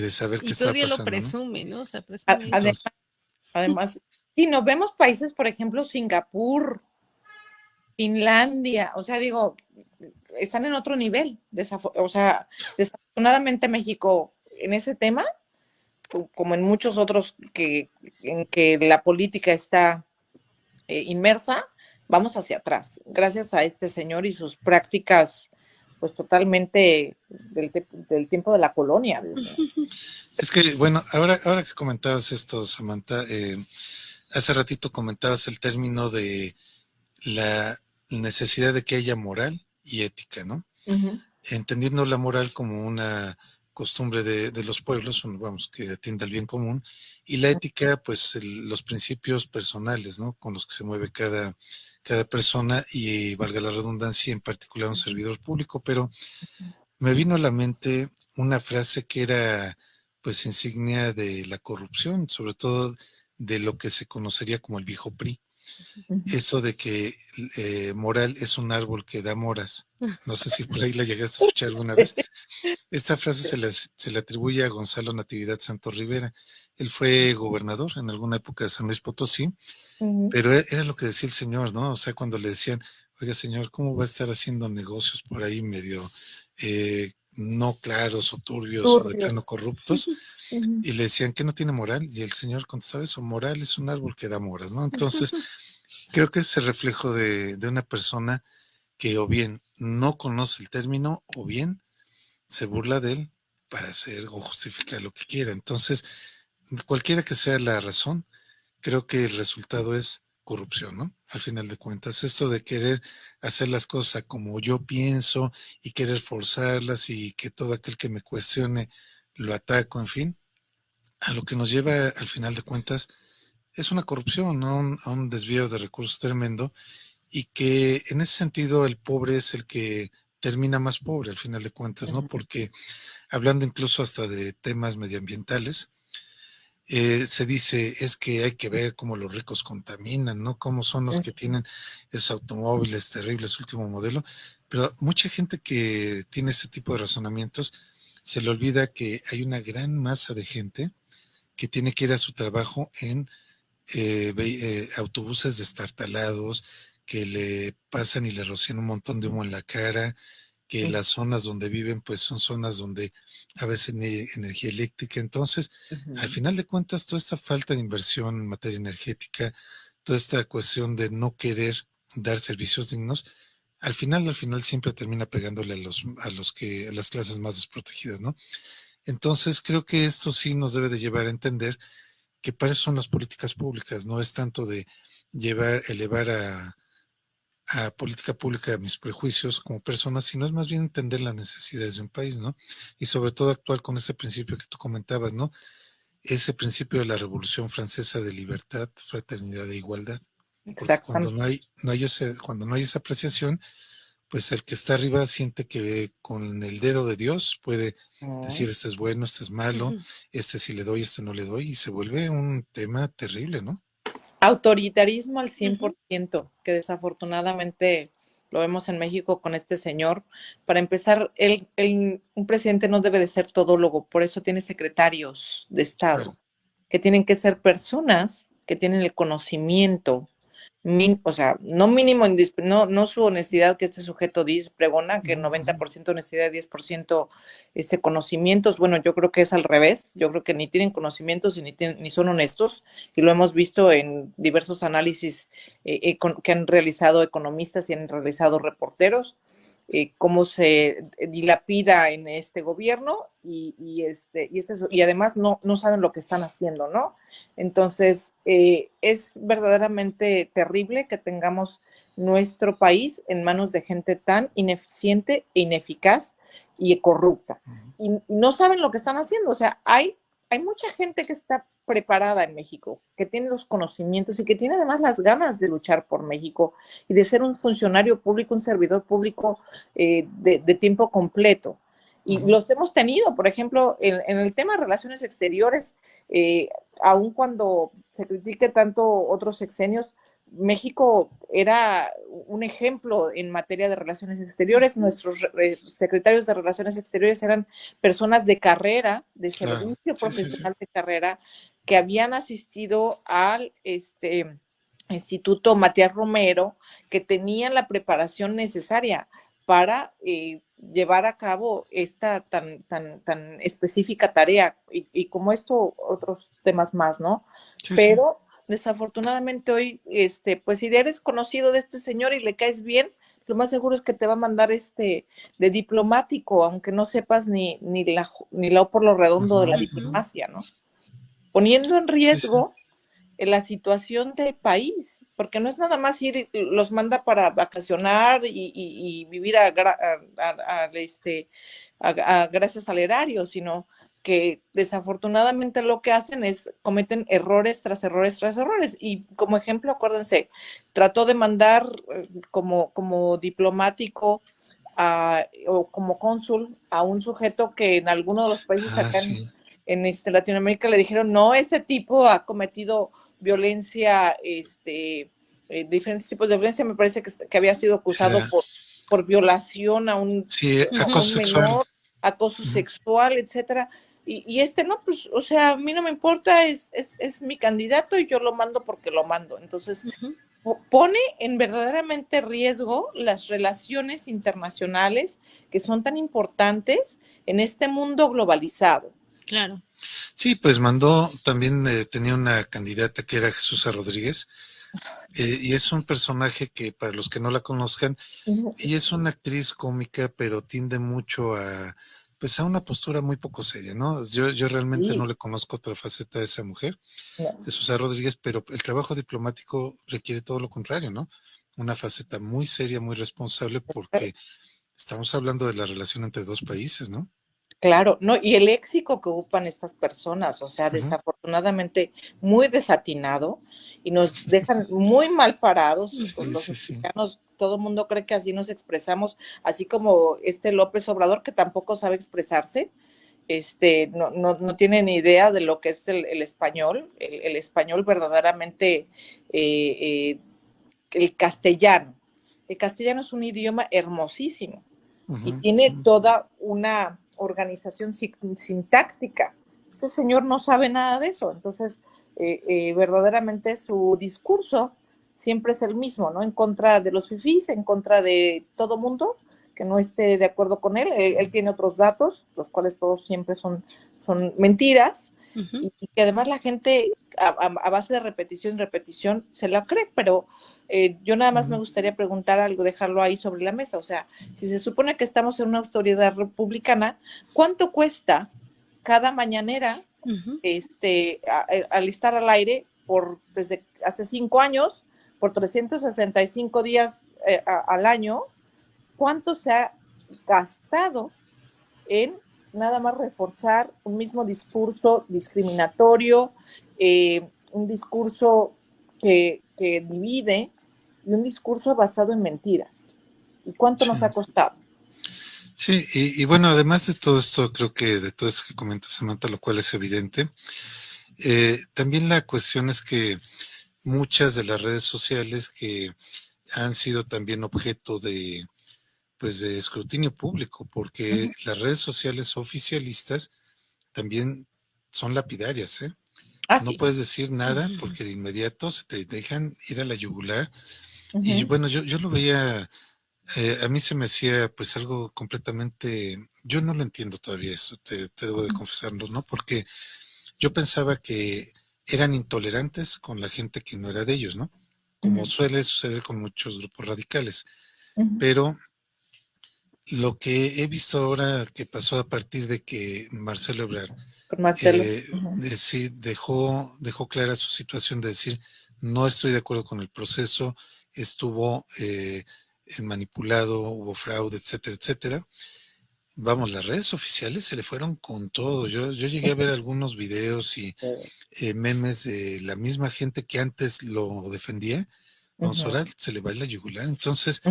saber qué estaba pasando. Y todavía lo presume, ¿no? O sea, presume. Además, si nos vemos países, por ejemplo, Singapur, Finlandia, o sea, digo, están en otro nivel. O sea, desafortunadamente México en ese tema, como en muchos otros en que la política está inmersa, vamos hacia atrás, gracias a este señor y sus prácticas, pues totalmente del tiempo de la colonia. Es que, bueno, ahora que comentabas esto, Samantha, hace ratito comentabas el término de la necesidad de que haya moral y ética, ¿no? Entendiendo la moral como una costumbre de los pueblos, vamos, que atienda al bien común, y la ética, pues los principios personales, ¿no? Con los que se mueve cada persona, y valga la redundancia, en particular un servidor público. Pero me vino a la mente una frase que era pues insignia de la corrupción, sobre todo de lo que se conocería como el viejo PRI. Eso de que moral es un árbol que da moras. No sé si por ahí la llegaste a escuchar alguna vez. Esta frase se le atribuye a Gonzalo Natividad Santos Rivera. Él fue gobernador en alguna época de San Luis Potosí, pero era lo que decía el señor, ¿no? O sea, cuando le decían, oiga señor, ¿cómo va a estar haciendo negocios por ahí medio no claros o turbios o de plano corruptos? Y le decían que no tiene moral, y el señor contestaba eso: moral es un árbol que da moras, ¿no? Entonces, creo que es el reflejo de una persona que o bien no conoce el término o bien se burla de él para hacer o justificar lo que quiera. Entonces, cualquiera que sea la razón, creo que el resultado es corrupción, ¿no? Al final de cuentas, esto de querer hacer las cosas como yo pienso y querer forzarlas, y que todo aquel que me cuestione lo ataco, en fin, a lo que nos lleva al final de cuentas es una corrupción, ¿no? A un desvío de recursos tremendo, y que en ese sentido el pobre es el que termina más pobre al final de cuentas, ¿no? Porque hablando incluso hasta de temas medioambientales, se dice es que hay que ver cómo los ricos contaminan, ¿no? Cómo son los que tienen esos automóviles terribles, último modelo, pero mucha gente que tiene este tipo de razonamientos se le olvida que hay una gran masa de gente que tiene que ir a su trabajo en autobuses destartalados, que le pasan y le rocian un montón de humo en la cara, que las zonas donde viven pues son zonas donde a veces no hay energía eléctrica. Entonces, al final de cuentas, toda esta falta de inversión en materia energética, toda esta cuestión de no querer dar servicios dignos, al final siempre termina pegándole a las clases más desprotegidas, ¿no? Entonces, creo que esto sí nos debe de llevar a entender que para eso son las políticas públicas, no es tanto de elevar a política pública mis prejuicios como personas, sino es más bien entender las necesidades de un país, ¿no? Y sobre todo actuar con ese principio que tú comentabas, ¿no? Ese principio de la Revolución Francesa de libertad, fraternidad e igualdad. Porque cuando cuando no hay esa apreciación, pues el que está arriba siente que con el dedo de Dios puede decir este es bueno, este es malo, este sí le doy, este no le doy, y se vuelve un tema terrible, ¿no? Autoritarismo al 100%, que desafortunadamente lo vemos en México con este señor. Para empezar, un presidente no debe de ser todólogo, por eso tiene secretarios de Estado, que tienen que ser personas que tienen el conocimiento, o sea, no mínimo, no su honestidad que este sujeto pregona, que 90% honestidad, 10% conocimientos. Bueno, yo creo que es al revés. Yo creo que ni tienen conocimientos ni son honestos, y lo hemos visto en diversos análisis que han realizado economistas y han realizado reporteros, cómo se dilapida en este gobierno y además no saben lo que están haciendo, ¿no? Entonces, es verdaderamente terrible que tengamos nuestro país en manos de gente tan ineficiente e ineficaz y corrupta. Y no saben lo que están haciendo. O sea, hay mucha gente que está preparada en México, que tiene los conocimientos y que tiene además las ganas de luchar por México y de ser un funcionario público, un servidor público de tiempo completo. Y los hemos tenido, por ejemplo, en el tema de relaciones exteriores, aun cuando se critique tanto otros sexenios, México era un ejemplo en materia de relaciones exteriores. Nuestros secretarios de relaciones exteriores eran personas de carrera, de servicio profesional de carrera, que habían asistido al Instituto Matías Romero, que tenían la preparación necesaria para llevar a cabo esta tan específica tarea, y como esto, otros temas más, ¿no? Pero desafortunadamente hoy, pues si eres conocido de este señor y le caes bien, lo más seguro es que te va a mandar de diplomático, aunque no sepas ni la O por lo redondo de la diplomacia, ¿no? Poniendo en riesgo la situación del país, porque no es nada más ir, los manda para vacacionar y vivir gracias al erario, sino que desafortunadamente lo que hacen es cometen errores tras errores tras errores. Y como ejemplo, acuérdense, trató de mandar como diplomático o como cónsul a un sujeto que en alguno de los países acá en Latinoamérica le dijeron, no, ese tipo ha cometido violencia, diferentes tipos de violencia. Me parece que había sido acusado por violación a un menor, acoso sexual, etcétera. Y no, pues, o sea, a mí no me importa, es mi candidato y yo lo mando porque lo mando. Entonces, pone en verdaderamente riesgo las relaciones internacionales que son tan importantes en este mundo globalizado. Claro. Sí, pues también tenía una candidata que era Jesús Rodríguez, y es un personaje que, para los que no la conozcan, ella es una actriz cómica, pero tiende mucho a una postura muy poco seria, ¿no? Yo realmente no le conozco otra faceta de esa mujer, Jesús Rodríguez, pero el trabajo diplomático requiere todo lo contrario, ¿no? Una faceta muy seria, muy responsable, porque estamos hablando de la relación entre dos países, ¿no? Claro, no, y el léxico que ocupan estas personas, o sea, desafortunadamente muy desatinado, y nos dejan muy mal parados los mexicanos. todo el mundo cree que así nos expresamos, así como López Obrador, que tampoco sabe expresarse, no tiene ni idea de lo que es el español, el español verdaderamente, el castellano. El castellano es un idioma hermosísimo y tiene toda una organización sintáctica. Este señor no sabe nada de eso, entonces verdaderamente su discurso siempre es el mismo, ¿no? En contra de los fifís, en contra de todo mundo que no esté de acuerdo con él. Él tiene otros datos, los cuales todos siempre son mentiras, y que además la gente a base de repetición y repetición se la cree, pero yo nada más me gustaría preguntar algo, dejarlo ahí sobre la mesa. O sea, si se supone que estamos en una autoridad republicana, ¿cuánto cuesta cada mañanera alistar al aire desde hace 5 años, por 365 días al año? ¿Cuánto se ha gastado en nada más reforzar un mismo discurso discriminatorio, un discurso que divide, y un discurso basado en mentiras? ¿Y cuánto nos ha costado? Sí, y bueno, además de todo esto, creo que de todo eso que comenta Samantha, lo cual es evidente, también la cuestión es que muchas de las redes sociales que han sido también objeto de escrutinio público, porque las redes sociales oficialistas también son lapidarias, ¿eh? No Sí. puedes decir nada porque de inmediato se te dejan ir a la yugular. Y bueno, yo lo veía, a mí se me hacía pues algo completamente, yo no lo entiendo todavía eso, te debo de confesarlo, ¿no? Porque yo pensaba que eran intolerantes con la gente que no era de ellos, ¿no? Como suele suceder con muchos grupos radicales. Pero lo que he visto ahora que pasó a partir de que Marcelo Ebrard sí dejó clara su situación de decir, no estoy de acuerdo con el proceso, estuvo manipulado, hubo fraude, etcétera, etcétera. Vamos, las redes oficiales se le fueron con todo. Yo llegué a ver algunos videos y memes de la misma gente que antes lo defendía. Vamos, ahora se le va la yugular. Entonces,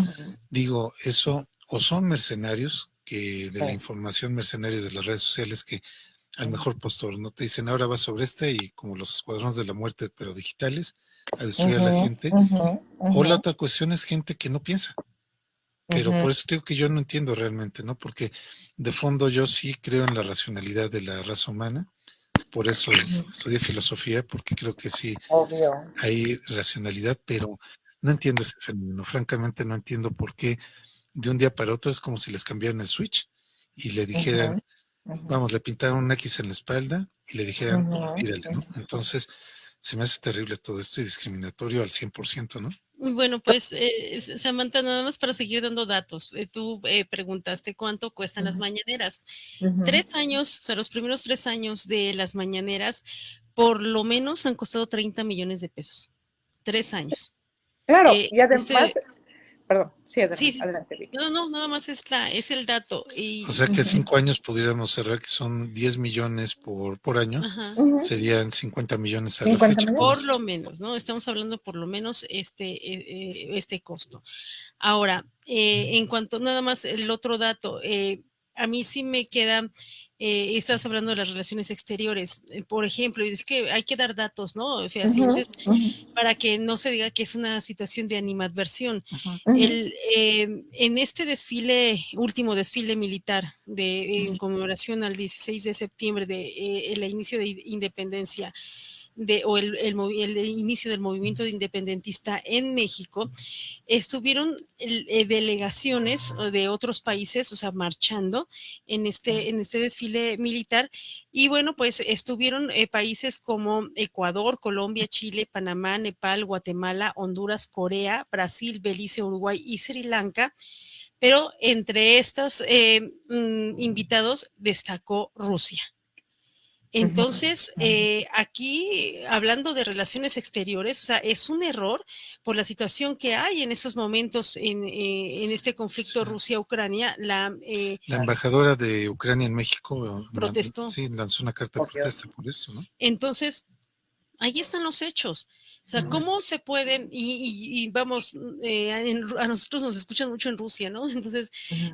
digo, eso o son mercenarios que de la información, mercenarios de las redes sociales que al mejor postor, ¿no? Te dicen, ahora va sobre y como los escuadrones de la muerte, pero digitales, a destruir a la gente. O la otra cuestión es gente que no piensa. Pero por eso digo que yo no entiendo realmente, ¿no? Porque de fondo yo sí creo en la racionalidad de la raza humana. Por eso estudié filosofía, porque creo que sí hay racionalidad, pero no entiendo ese fenómeno. Francamente no entiendo por qué de un día para otro es como si les cambiaran el switch y le dijeran, vamos, le pintaron un X en la espalda y le dijeran, tírale, ¿no? Entonces, se me hace terrible todo esto y discriminatorio al 100%, ¿no? Bueno, pues Samantha, nada más para seguir dando datos. Tú preguntaste cuánto cuestan las mañaneras. 3 años, o sea, los primeros 3 años de las mañaneras, por lo menos han costado 30 millones de pesos. 3 años. Claro, y además, perdón, sí, adelante. Sí. No, nada más es el dato. O sea que 5 años pudiéramos cerrar que son 10 millones por año, serían 50 millones a la fecha. Por lo menos, ¿no? Estamos hablando por lo menos este costo. Ahora, en cuanto nada más el otro dato, a mí sí me queda, estás hablando de las relaciones exteriores, por ejemplo, y es que hay que dar datos, ¿no? Fehacientes, para que no se diga que es una situación de animadversión. En este último desfile militar en conmemoración al 16 de septiembre de el inicio de independencia, el inicio del movimiento independentista en México, estuvieron delegaciones de otros países, o sea, marchando en este desfile militar, y bueno, pues estuvieron países como Ecuador, Colombia, Chile, Panamá, Nepal, Guatemala, Honduras, Corea, Brasil, Belice, Uruguay y Sri Lanka, pero entre estos invitados destacó Rusia. Entonces, aquí, hablando de relaciones exteriores, o sea, es un error por la situación que hay en esos momentos en este conflicto Rusia-Ucrania. La embajadora de Ucrania en México protestó. Sí, lanzó una carta de protesta por eso, ¿no? Entonces, ahí están los hechos. O sea, ¿cómo se pueden? Y vamos, a nosotros nos escuchan mucho en Rusia, ¿no? Entonces,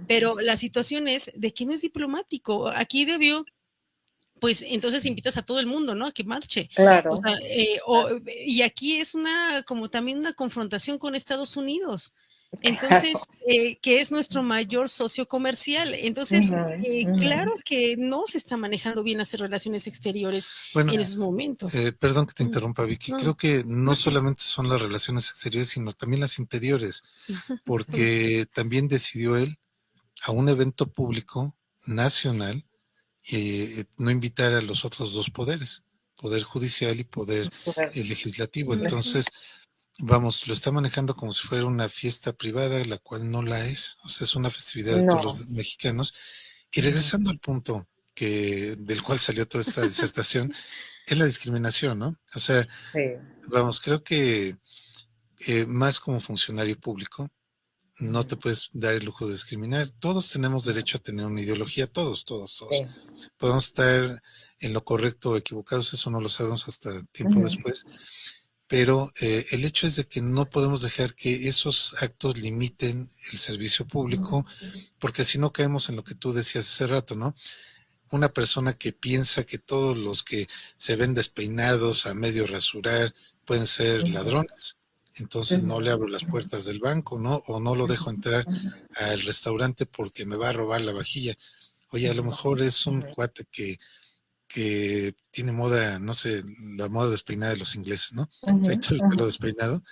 pero la situación es de que no es diplomático. Aquí debió, pues entonces invitas a todo el mundo, ¿no? A que marche. Claro. O sea, y aquí es como también una confrontación con Estados Unidos. Entonces, que es nuestro mayor socio comercial. Entonces, claro que no se está manejando bien hacer relaciones exteriores Bueno, en esos momentos. perdón que te interrumpa, Vicky. No. Creo que no solamente son las relaciones exteriores, sino también las interiores, porque también decidió él a un evento público nacional no invitar a los otros dos poderes, poder judicial y poder legislativo. Entonces, vamos, lo está manejando como si fuera una fiesta privada, la cual no la es. O sea, es una festividad de todos los mexicanos. Y regresando al punto del cual salió toda esta disertación, es la discriminación, ¿no? O sea, vamos, creo que más como funcionario público, no te puedes dar el lujo de discriminar. Todos tenemos derecho a tener una ideología, todos. Sí. Podemos estar en lo correcto o equivocados, eso no lo sabemos hasta tiempo después. Pero el hecho es de que no podemos dejar que esos actos limiten el servicio público, porque si no caemos en lo que tú decías hace rato, ¿no? Una persona que piensa que todos los que se ven despeinados a medio rasurar pueden ser ladrones, entonces no le abro las puertas del banco, ¿no? O no lo dejo entrar al restaurante porque me va a robar la vajilla. Oye, a lo mejor es un cuate que tiene moda, no sé, la moda despeinada de los ingleses, ¿no? Trae todo el pelo despeinado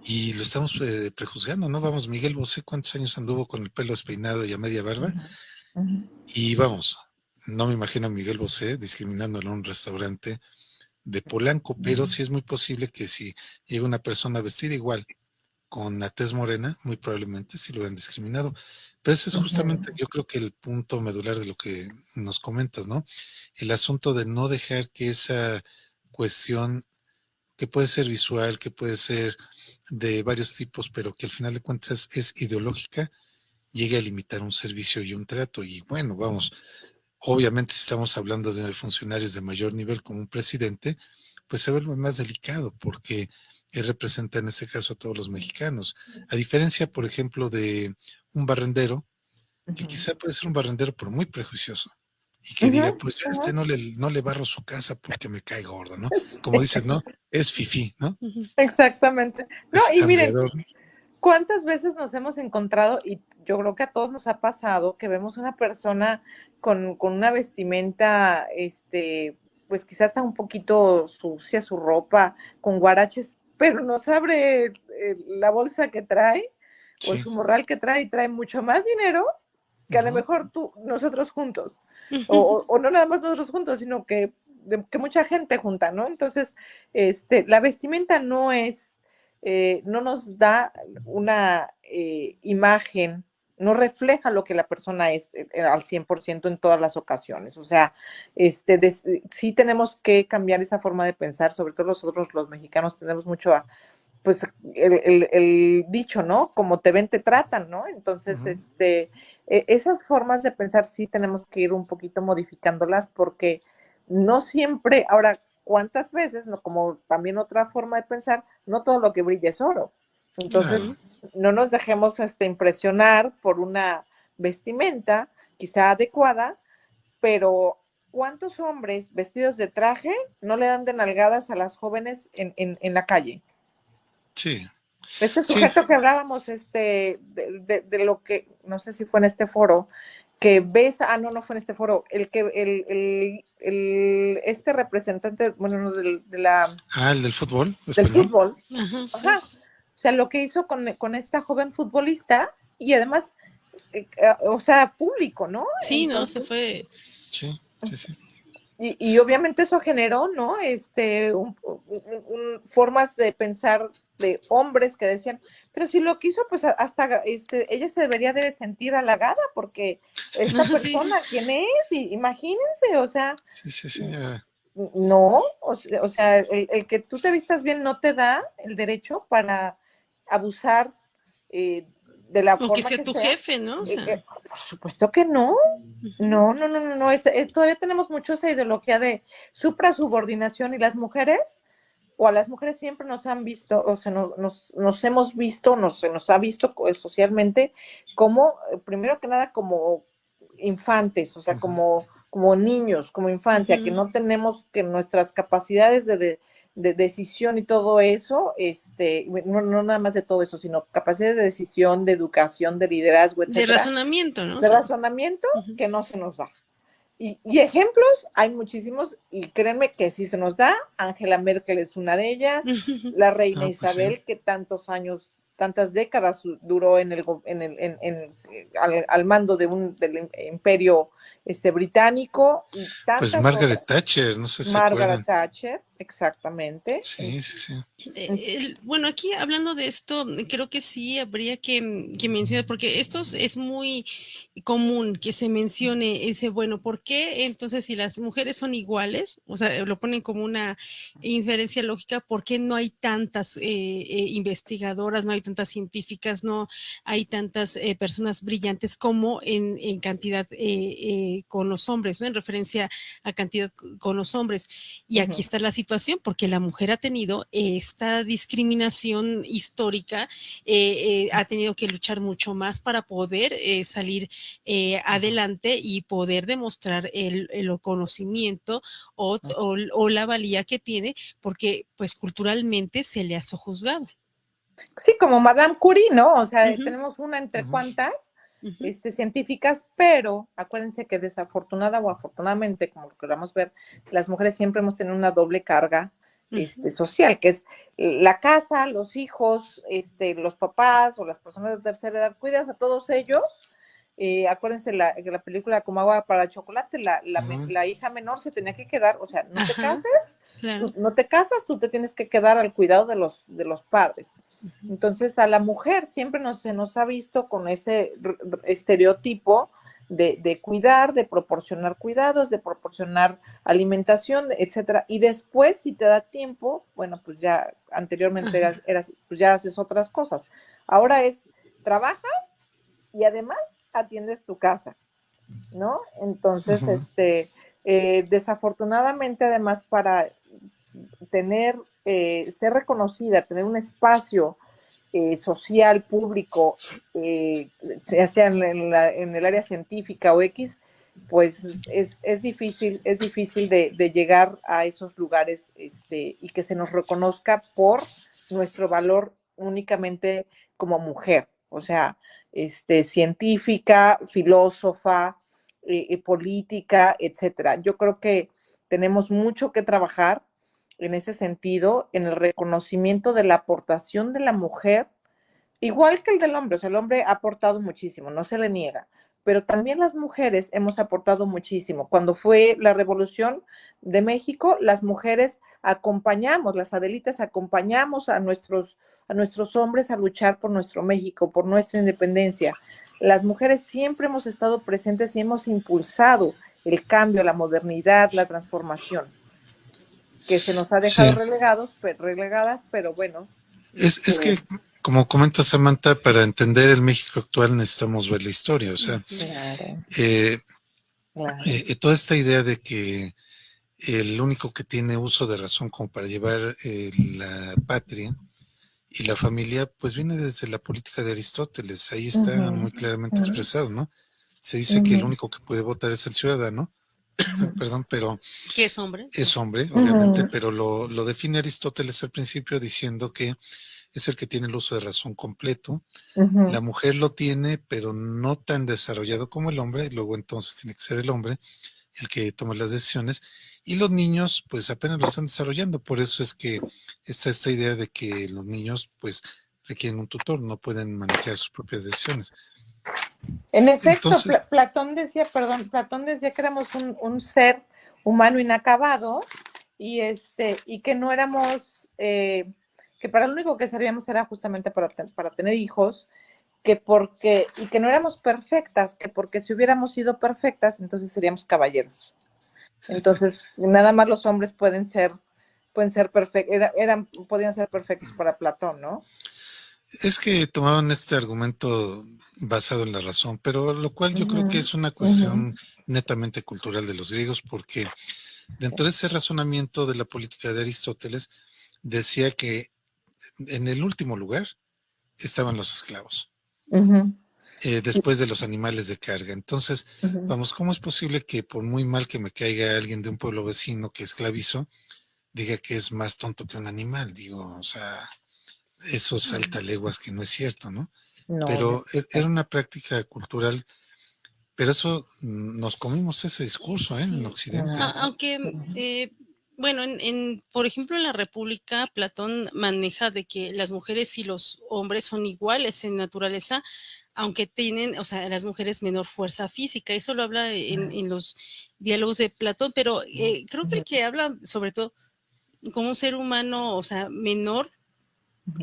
y lo estamos prejuzgando, ¿no? Vamos, Miguel Bosé, ¿cuántos años anduvo con el pelo despeinado y a media barba? Y vamos, no me imagino a Miguel Bosé discriminándolo en un restaurante de Polanco, pero sí es muy posible que si llega una persona vestida igual, con la tez morena, muy probablemente sí lo hubieran discriminado. Pero ese es justamente, yo creo que el punto medular de lo que nos comentas, ¿no? El asunto de no dejar que esa cuestión, que puede ser visual, que puede ser de varios tipos, pero que al final de cuentas es ideológica, llegue a limitar un servicio y un trato. Y bueno, vamos, obviamente si estamos hablando de funcionarios de mayor nivel como un presidente, pues se vuelve más delicado porque él representa en este caso a todos los mexicanos. A diferencia, por ejemplo, de un barrendero, que quizá puede ser un barrendero pero muy prejuicioso y que diga, pues yo a este no le barro su casa porque me cae gordo, ¿no? Como dices, ¿no? Es fifí, ¿no? Exactamente. No, Es y miren, hambreador. ¿cuántas veces nos hemos encontrado? Y yo creo que a todos nos ha pasado que vemos a una persona con una vestimenta, pues quizás está un poquito sucia su ropa, con guaraches, pero nos abre la bolsa que trae o su morral que trae y trae mucho más dinero que a lo mejor nosotros juntos, o no nada más nosotros juntos, sino que mucha gente junta, ¿no? Entonces, la vestimenta no es, no nos da una imagen, no refleja lo que la persona es al 100% en todas las ocasiones. O sea, sí tenemos que cambiar esa forma de pensar, sobre todo nosotros los mexicanos tenemos mucho pues el dicho, ¿no? Como te ven, te tratan, ¿no? Entonces, esas formas de pensar sí tenemos que ir un poquito modificándolas porque no siempre, ahora, ¿cuántas veces, no, como también otra forma de pensar, no todo lo que brilla es oro? Entonces, no nos dejemos impresionar por una vestimenta quizá adecuada, pero ¿cuántos hombres vestidos de traje no le dan de nalgadas a las jóvenes en la calle? Sí. Este sujeto que hablábamos, de lo que, no sé si fue en este foro, que ves, no fue en este foro, este representante, bueno, no, de la... el del fútbol español. Del fútbol. Ajá. O sea, lo que hizo con esta joven futbolista y además, o sea, público, ¿no? Sí, entonces, no, se fue. Sí. Y obviamente eso generó, ¿no? Formas de pensar de hombres que decían, pero si lo quiso, pues hasta ella se debería de sentir halagada porque esta persona, ¿quién es? Y imagínense, o sea, no, o sea, el que tú te vistas bien no te da el derecho para abusar de la forma que sea tu jefe, ¿no? O sea. Por supuesto que no. No. Todavía tenemos mucho esa ideología de suprasubordinación y las mujeres, o a las mujeres siempre nos han visto, o sea, nos hemos visto, se nos ha visto socialmente como, primero que nada, como infantes, o sea, como niños, como infancia, que no tenemos, que nuestras capacidades de decisión y todo eso, no nada más de todo eso, sino capacidades de decisión, de educación, de liderazgo, etcétera. De razonamiento, ¿no? De razonamiento que no se nos da. Y ejemplos hay muchísimos, y créanme que sí se nos da. Angela Merkel es una de ellas, la reina Isabel, sí, que tantas décadas duró al mando del imperio británico. Y pues Margaret Thatcher, no sé si se acuerdan. Margaret Thatcher, exactamente. Sí, sí, sí. Bueno, aquí hablando de esto, creo que sí habría que mencionar, porque esto es muy común que se mencione ese, bueno, ¿por qué entonces si las mujeres son iguales? O sea, lo ponen como una inferencia lógica, ¿por qué no hay tantas investigadoras, no hay tantas científicas, no hay tantas personas brillantes como en cantidad con los hombres, ¿no? En referencia a cantidad con los hombres. Y aquí está la situación, porque la mujer ha tenido esta discriminación histórica, ha tenido que luchar mucho más para poder salir adelante y poder demostrar el conocimiento o la valía que tiene, porque pues culturalmente se le ha sojuzgado. Sí, como Madame Curie, ¿no? O sea, tenemos una entre cuantas científicas, pero acuérdense que desafortunada o afortunadamente, como lo queramos ver, las mujeres siempre hemos tenido una doble carga social, que es la casa, los hijos, los papás o las personas de tercera edad, cuidas a todos ellos. Acuérdense la película Como agua para chocolate, la hija menor se tenía que quedar, o sea, no te cases, claro. No te casas, tú te tienes que quedar al cuidado de los padres. Entonces a la mujer siempre se nos ha visto con ese estereotipo de cuidar, de proporcionar cuidados, de proporcionar alimentación, etcétera. Y después, si te da tiempo, bueno, pues ya anteriormente pues ya haces otras cosas. Ahora trabajas y además atiendes tu casa, ¿no? Entonces, desafortunadamente, además, para ser reconocida, tener un espacio social, público, sea en el área científica o X, pues es difícil de llegar a esos lugares y que se nos reconozca por nuestro valor únicamente como mujer, o sea, científica, filósofa, política, etcétera. Yo creo que tenemos mucho que trabajar en ese sentido, en el reconocimiento de la aportación de la mujer, igual que el del hombre. O sea, el hombre ha aportado muchísimo, no se le niega, pero también las mujeres hemos aportado muchísimo. Cuando fue la Revolución de México, las mujeres acompañamos, las Adelitas acompañamos a nuestros hombres a luchar por nuestro México, por nuestra independencia. Las mujeres siempre hemos estado presentes y hemos impulsado el cambio, la modernidad, la transformación, que se nos ha dejado relegadas, pero bueno. Es que, como comenta Samantha, para entender el México actual necesitamos ver la historia, o sea, toda esta idea de que el único que tiene uso de razón como para llevar la patria y la familia, pues viene desde la política de Aristóteles, ahí está muy claramente expresado, ¿no? Se dice que el único que puede votar es el ciudadano, perdón, pero... ¿Qué es hombre? Es hombre, obviamente, pero lo define Aristóteles al principio diciendo que es el que tiene el uso de razón completo. La mujer lo tiene, pero no tan desarrollado como el hombre, y luego entonces tiene que ser el hombre el que toma las decisiones. Y los niños, pues apenas lo están desarrollando, por eso es que está esta idea de que los niños, pues, requieren un tutor, no pueden manejar sus propias decisiones. En efecto, entonces, Platón decía que éramos un ser humano inacabado y que no éramos, que para lo único que servíamos era justamente para tener hijos, y que no éramos perfectas, que porque si hubiéramos sido perfectas, entonces seríamos caballeros. Entonces, nada más los hombres podían ser perfectos para Platón, ¿no? Es que tomaban este argumento basado en la razón, pero lo cual yo creo que es una cuestión netamente cultural de los griegos, porque dentro de ese razonamiento de la política de Aristóteles, decía que en el último lugar estaban los esclavos, después de los animales de carga. Entonces, vamos, ¿cómo es posible que por muy mal que me caiga alguien de un pueblo vecino que esclavizó, diga que es más tonto que un animal? Digo, o sea, eso salta leguas que no es cierto, ¿no? Pero era una práctica cultural, pero eso nos comimos ese discurso, ¿eh? En Occidente. Aunque, bueno, por ejemplo, en la República, Platón maneja de que las mujeres y los hombres son iguales en naturaleza, aunque tienen, o sea, las mujeres menor fuerza física. Eso lo habla en los diálogos de Platón, pero creo que el que habla sobre todo como un ser humano, o sea, menor,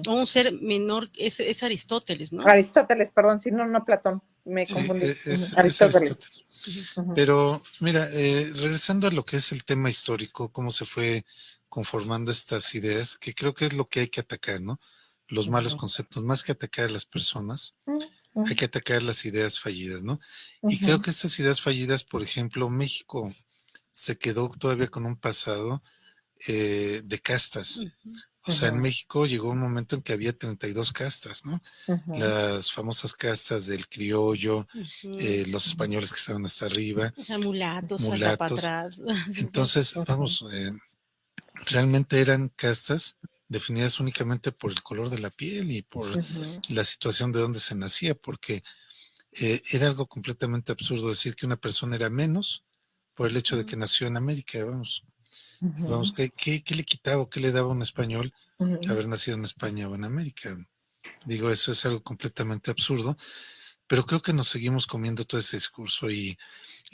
o un ser menor, es Aristóteles, ¿no? Aristóteles, perdón, si no, no Platón, me Sí, confundí. es Aristóteles. Aristóteles. Pero mira, regresando a lo que es el tema histórico, cómo se fue conformando estas ideas, que creo que es lo que hay que atacar, ¿no? Los malos conceptos, más que atacar a las personas, hay que atacar las ideas fallidas, ¿no? Y creo que estas ideas fallidas, por ejemplo, México se quedó todavía con un pasado de castas. O sea, en México llegó un momento en que había 32 castas, ¿no? Las famosas castas del criollo, los españoles que estaban hasta arriba, O sea, mulatos, mulatos. atrás. Entonces, vamos, realmente eran castas definidas únicamente por el color de la piel y por la situación de donde se nacía, porque era algo completamente absurdo decir que una persona era menos por el hecho de que nació en América. Vamos, ¿qué le quitaba o qué le daba a un español haber nacido en España o en América? Digo, eso es algo completamente absurdo, pero creo que nos seguimos comiendo todo ese discurso y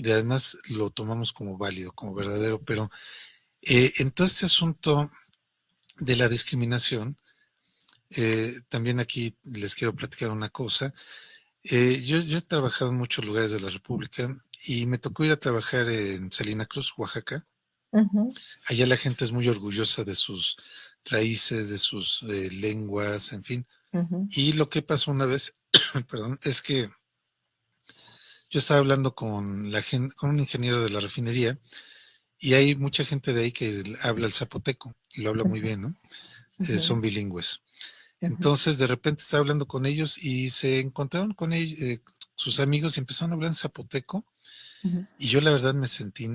además lo tomamos como válido, como verdadero, pero en todo este asunto de la discriminación, también aquí les quiero platicar una cosa. Yo he trabajado en muchos lugares de la República y me tocó ir a trabajar en Salina Cruz, Oaxaca. Allá la gente es muy orgullosa de sus raíces, de sus lenguas, en fin. Y lo que pasó una vez, perdón, es que yo estaba hablando con con un ingeniero de la refinería y hay mucha gente de ahí que habla el zapoteco y lo habla muy bien, ¿no? Son bilingües. Entonces, de repente estaba hablando con ellos y se encontraron con ellos, sus amigos y empezaron a hablar en zapoteco. Y yo la verdad me sentí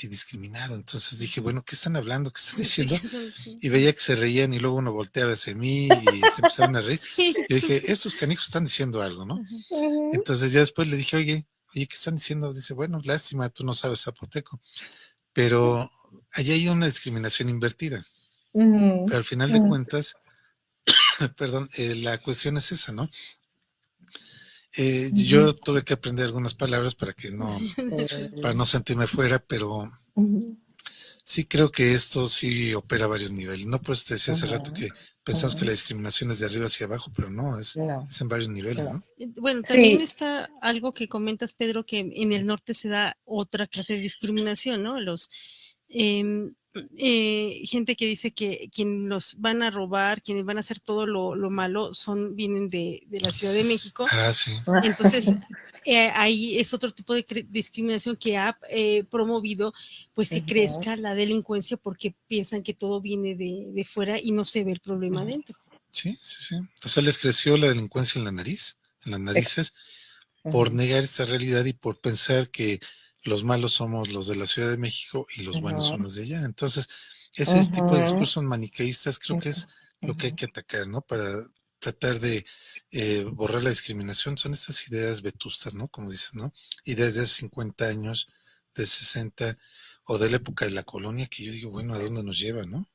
discriminado. Entonces dije, bueno, ¿qué están hablando? ¿Qué están diciendo? Y veía que se reían y luego uno volteaba hacia mí y se empezaron a reír. Y dije, estos canijos están diciendo algo, ¿no? Entonces ya después le dije, oye, ¿qué están diciendo? Dice, bueno, lástima, tú no sabes zapoteco. Pero allá hay una discriminación invertida. Pero al final de cuentas, perdón, la cuestión es esa, ¿no? Yo tuve que aprender algunas palabras para no sentirme fuera, pero sí creo que esto sí opera a varios niveles. No, por eso te decía hace rato que pensamos que la discriminación es de arriba hacia abajo, pero no, es en varios niveles, ¿no? Bueno, también está algo que comentas, Pedro, que en el norte se da otra clase de discriminación, ¿no? Gente que dice que quienes los van a robar, quienes van a hacer todo lo malo, vienen de la Ciudad de México. Ah, sí. Entonces, ahí es otro tipo de discriminación que ha promovido pues que crezca la delincuencia porque piensan que todo viene de fuera y no se ve el problema adentro. Sí. O sea, les creció la delincuencia en la nariz, en las narices, por negar esta realidad y por pensar que los malos somos los de la Ciudad de México y los buenos son los de allá. Entonces, ese tipo de discursos maniqueístas creo que es lo que hay que atacar, ¿no? Para tratar de borrar la discriminación. Son estas ideas vetustas, ¿no? Como dices, ¿no? Ideas de hace 50 años, de 60 o de la época de la colonia, que yo digo, bueno, ¿a dónde nos lleva, no?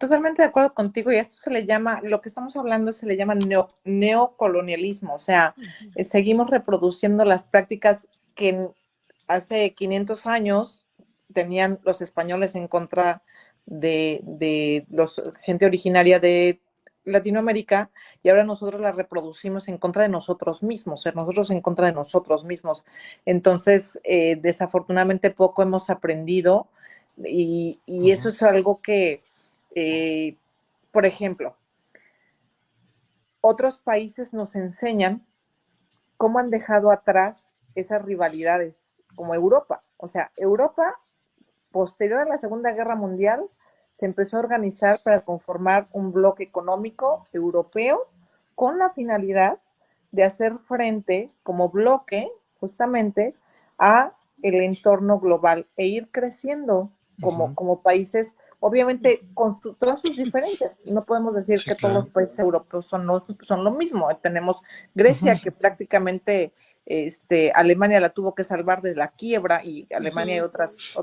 Totalmente de acuerdo contigo, y esto se le llama, lo que estamos hablando se le llama neocolonialismo, o sea, seguimos reproduciendo las prácticas que hace 500 años tenían los españoles en contra de los gente originaria de Latinoamérica, y ahora nosotros las reproducimos en contra de nosotros mismos, o sea, nosotros en contra de nosotros mismos. Entonces, desafortunadamente poco hemos aprendido, y eso es algo que por ejemplo, otros países nos enseñan cómo han dejado atrás esas rivalidades, como Europa. O sea, Europa, posterior a la Segunda Guerra Mundial, se empezó a organizar para conformar un bloque económico europeo con la finalidad de hacer frente como bloque justamente a el entorno global e ir creciendo como países, obviamente con todas sus diferencias. No podemos decir Sí, que todos los claro. países europeos son lo mismo. Tenemos Grecia, que prácticamente Alemania la tuvo que salvar de la quiebra, y Alemania y otras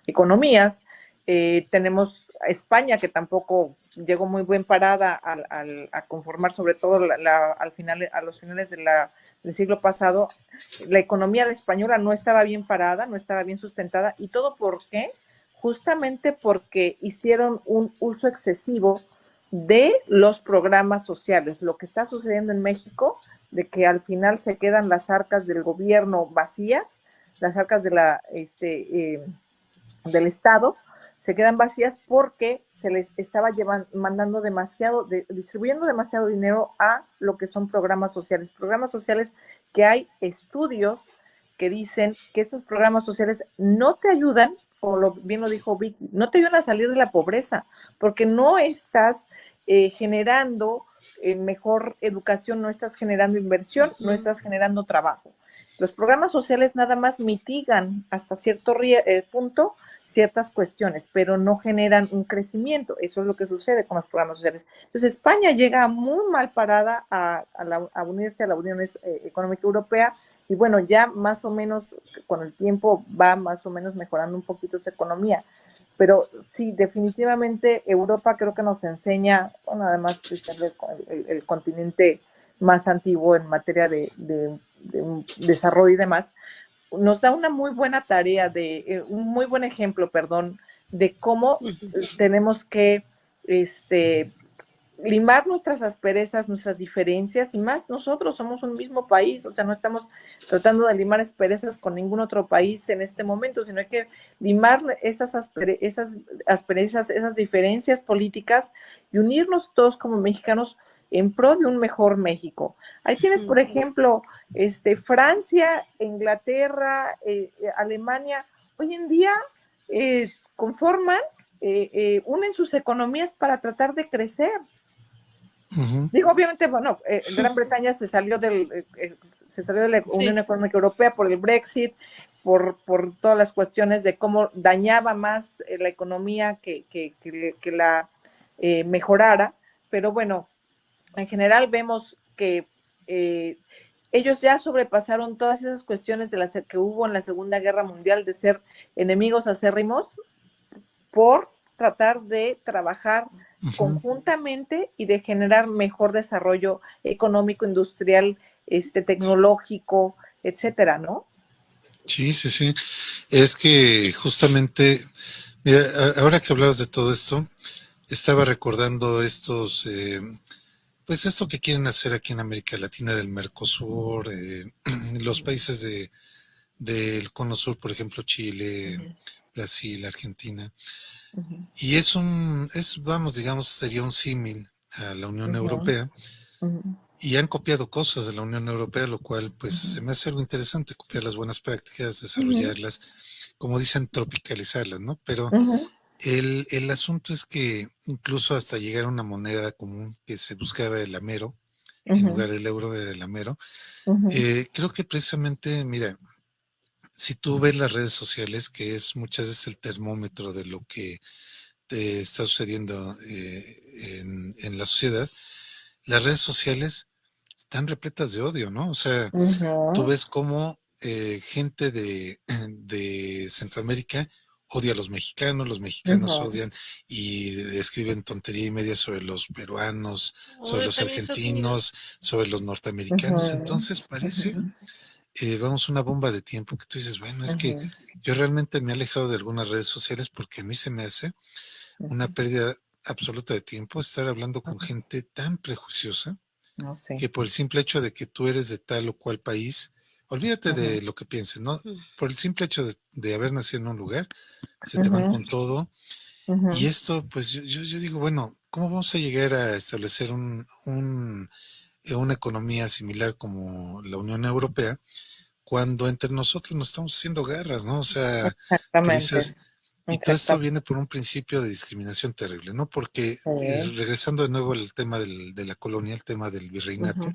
economías. Tenemos España, que tampoco llegó muy bien parada a conformar, sobre todo a los finales del siglo pasado. La economía española no estaba bien parada, no estaba bien sustentada, y todo ¿por qué? Justamente porque hicieron un uso excesivo de los programas sociales. Lo que está sucediendo en México, de que al final se quedan las arcas del gobierno vacías, las arcas del Estado se quedan vacías porque se les estaba mandando distribuyendo demasiado dinero a lo que son programas sociales que hay estudios que dicen que estos programas sociales no te ayudan, como bien lo dijo Vicky, no te ayudan a salir de la pobreza, porque no estás generando mejor educación, no estás generando inversión, no estás generando trabajo. Los programas sociales nada más mitigan hasta cierto punto ciertas cuestiones, pero no generan un crecimiento. Eso es lo que sucede con los programas sociales. Entonces, España llega muy mal parada a unirse a la Unión Económica Europea, y bueno, ya más o menos con el tiempo va más o menos mejorando un poquito su economía. Pero sí, definitivamente Europa creo que nos enseña, bueno, además que es el continente más antiguo en materia de desarrollo y demás, nos da una muy buena tarea, un muy buen ejemplo, de cómo tenemos que limar nuestras asperezas, nuestras diferencias, y más nosotros somos un mismo país, o sea, no estamos tratando de limar asperezas con ningún otro país en este momento, sino hay que limar esas asperezas, esas diferencias políticas, y unirnos todos como mexicanos en pro de un mejor México. Ahí tienes, por ejemplo, Francia, Inglaterra, Alemania, hoy en día conforman, unen sus economías para tratar de crecer. Digo, obviamente, bueno, Gran Bretaña se salió de la Unión Económica Europea por el Brexit, por todas las cuestiones de cómo dañaba más la economía que la mejorara, pero bueno, en general vemos que ellos ya sobrepasaron todas esas cuestiones de las que hubo en la Segunda Guerra Mundial, de ser enemigos acérrimos, por tratar de trabajar conjuntamente y de generar mejor desarrollo económico, industrial, tecnológico, etcétera, ¿no? Sí, sí, sí. Es que justamente, mira, ahora que hablabas de todo esto, estaba recordando pues esto que quieren hacer aquí en América Latina del Mercosur, los países del Cono Sur, por ejemplo, Chile, Brasil, Argentina. Y vamos, digamos, sería un símil a la Unión Europea, y han copiado cosas de la Unión Europea, lo cual pues se me hace algo interesante, copiar las buenas prácticas, desarrollarlas, como dicen, tropicalizarlas, ¿no? Pero el asunto es que incluso hasta llegar a una moneda común que se buscaba el amero, en lugar del euro era el amero, creo que precisamente, mira, si tú ves las redes sociales, que es muchas veces el termómetro de lo que está sucediendo en la sociedad, las redes sociales están repletas de odio, ¿no? O sea, tú ves cómo gente de Centroamérica odia a los mexicanos odian y escriben tontería y media sobre los peruanos, sobre los argentinos, sobre los norteamericanos. Entonces parece, vamos, una bomba de tiempo que tú dices, bueno, es que yo realmente me he alejado de algunas redes sociales porque a mí se me hace una pérdida absoluta de tiempo estar hablando con gente tan prejuiciosa, que por el simple hecho de que tú eres de tal o cual país, olvídate de lo que pienses, ¿no? Por el simple hecho de haber nacido en un lugar, se te van con todo. Y esto, pues yo digo, bueno, ¿cómo vamos a llegar a establecer una economía similar como la Unión Europea cuando entre nosotros nos estamos haciendo garras, ¿no? O sea, Exactamente. Y todo esto Exacto. viene por un principio de discriminación terrible, ¿no? Porque Sí. regresando de nuevo al tema de la colonia, el tema del virreinato, Ujú,